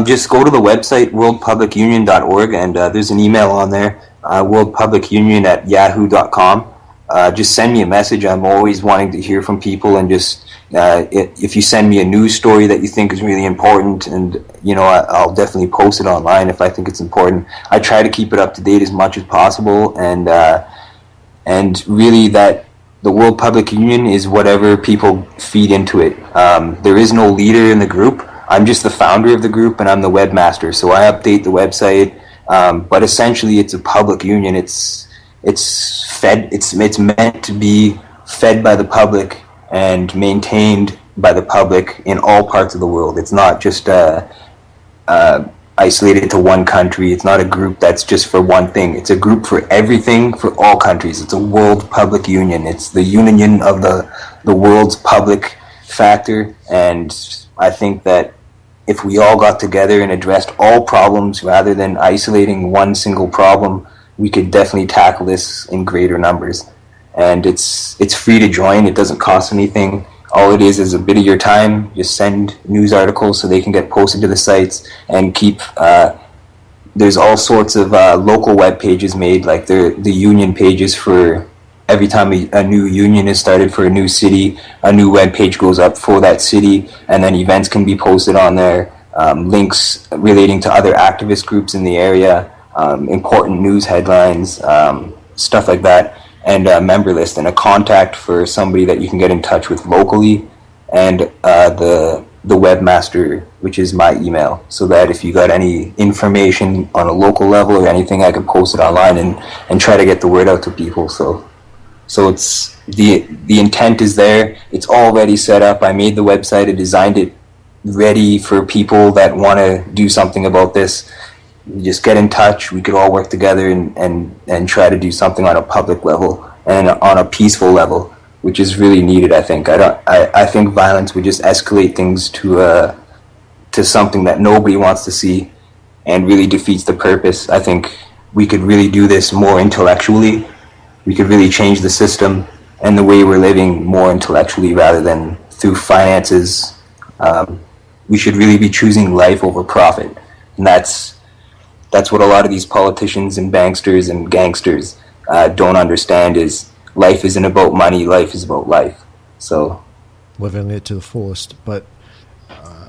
Just go to the website worldpublicunion.org, and there's an email on there, worldpublicunion@yahoo.com. Just send me a message. I'm always wanting to hear from people, and just if you send me a news story that you think is really important, and I'll definitely post it online if I think it's important. I try to keep it up to date as much as possible, and really that the World Public Union is whatever people feed into it. There is no leader in the group. I'm just the founder of the group, and I'm the webmaster, so I update the website. But essentially, it's a public union. It's meant to be fed by the public and maintained by the public in all parts of the world. It's not just isolated to one country. It's not a group that's just for one thing. It's a group for everything, for all countries. It's a world public union. It's the union of the world's public factor, and I think that if we all got together and addressed all problems rather than isolating one single problem, we could definitely tackle this in greater numbers. And it's free to join. It doesn't cost anything. All it is a bit of your time. Just send news articles so they can get posted to the sites, and keep there's all sorts of local web pages made, like the union pages for every time a new union is started for a new city, a new web page goes up for that city, and then events can be posted on there, links relating to other activist groups in the area, important news headlines, stuff like that, and a member list and a contact for somebody that you can get in touch with locally, and the webmaster, which is my email, so that if you got any information on a local level or anything, I can post it online and try to get the word out to people. So So it's the intent is there. It's already set up. I made the website. I designed it ready for people that want to do something about this. You just get in touch. We could all work together and try to do something on a public level and on a peaceful level, which is really needed. I think. I think violence would just escalate things to something that nobody wants to see, and really defeats the purpose. I think we could really do this more intellectually. We could really change the system and the way we're living more intellectually rather than through finances. We should really be choosing life over profit, and that's what a lot of these politicians and banksters and gangsters don't understand. Is life isn't about money. Life is about life. So living it to the fullest. But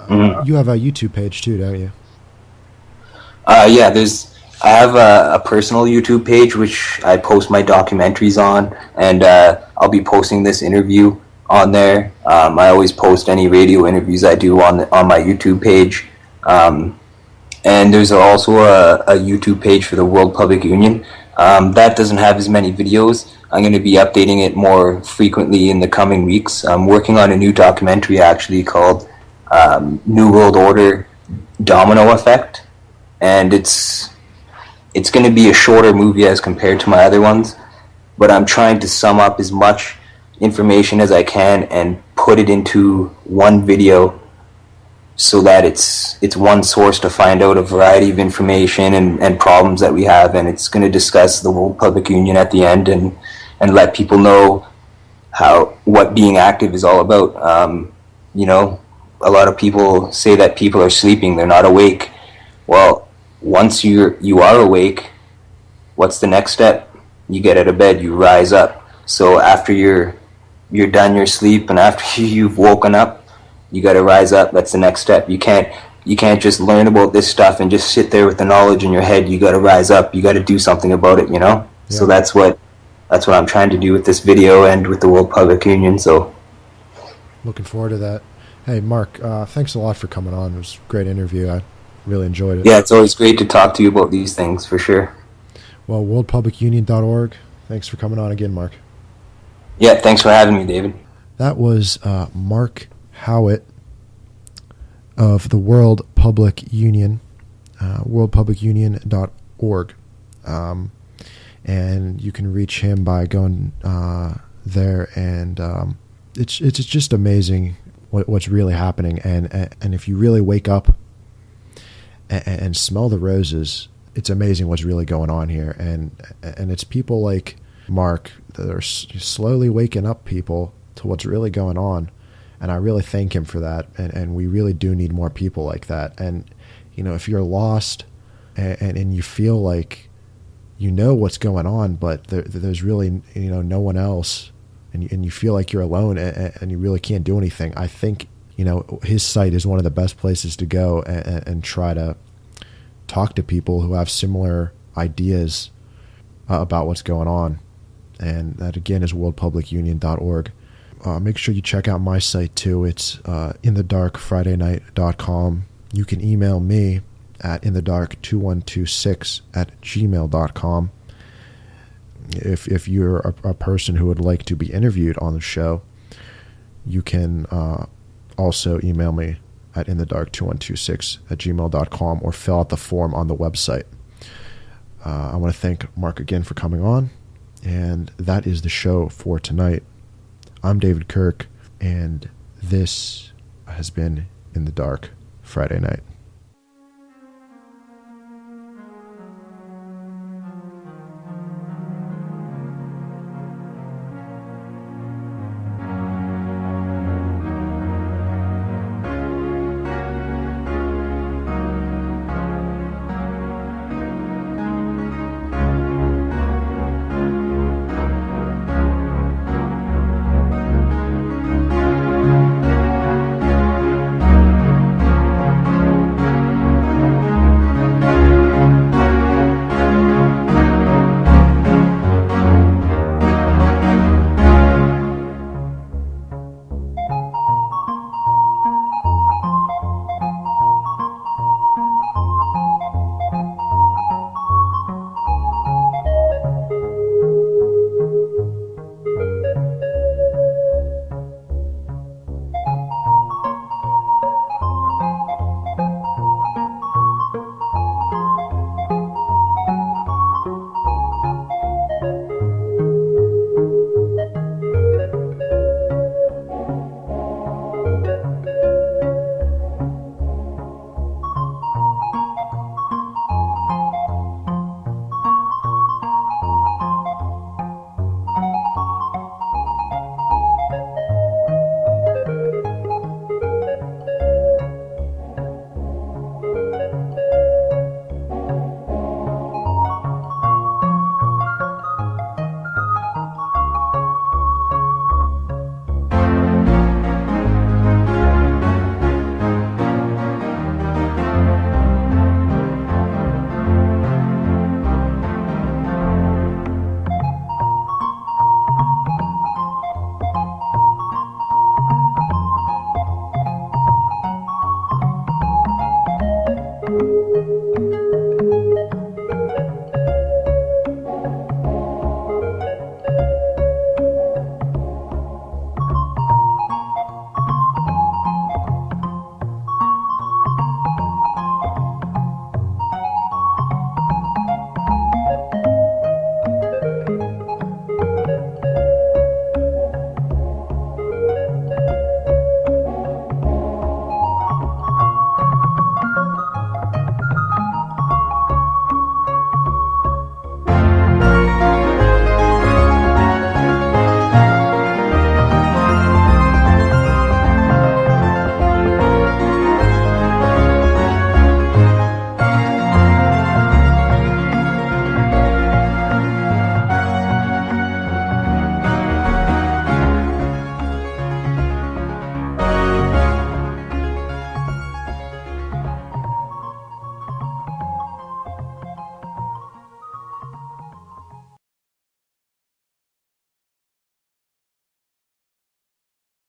you have a YouTube page too, don't you? Yeah, I have a personal YouTube page which I post my documentaries on, and I'll be posting this interview on there. I always post any radio interviews I do on my YouTube page. And there's also a YouTube page for the World Public Union. That doesn't have as many videos. I'm going to be updating it more frequently in the coming weeks. I'm working on a new documentary actually called New World Order Domino Effect. And it's going to be a shorter movie as compared to my other ones, but I'm trying to sum up as much information as I can and put it into one video so that it's one source to find out a variety of information and problems that we have, and it's going to discuss the World Public Union at the end and let people know what being active is all about. A lot of people say that people are sleeping, they're not awake. Well, once you are awake, what's the next step? You get out of bed, you rise up. So after you're done your sleep and after you've woken up, you got to rise up. That's the next step. You can't just learn about this stuff and just sit there with the knowledge in your head. You got to rise up. You got to do something about it, Yeah. So that's what I'm trying to do with this video and with the World Public Union. So looking forward to that. Hey, Mark, thanks a lot for coming on. It was a great interview. I really enjoyed it. Yeah, it's always great to talk to you about these things, for sure. Well, worldpublicunion.org. Thanks for coming on again, Mark. Yeah, thanks for having me, David. That was Mark Howitt of the World Public Union, worldpublicunion.org. And you can reach him by going there, and it's just amazing what's really happening. And if you really wake up and smell the roses, it's amazing what's really going on here. And it's people like Mark that are slowly waking up people to what's really going on. And I really thank him for that. And we really do need more people like that. And, if you're lost and you feel like you know what's going on, but there's really, no one else, and you feel like you're alone and you really can't do anything, I think, his site is one of the best places to go and try to talk to people who have similar ideas about what's going on. And that, again, is worldpublicunion.org. Make sure you check out my site, too. It's inthedarkfridaynight.com. You can email me at inthedark2126@gmail.com. If you're a person who would like to be interviewed on the show, you can also email me at inthedark2126@gmail.com or fill out the form on the website. I want to thank Mark again for coming on, and that is the show for tonight. I'm David Kirk, and this has been In the Dark Friday Night.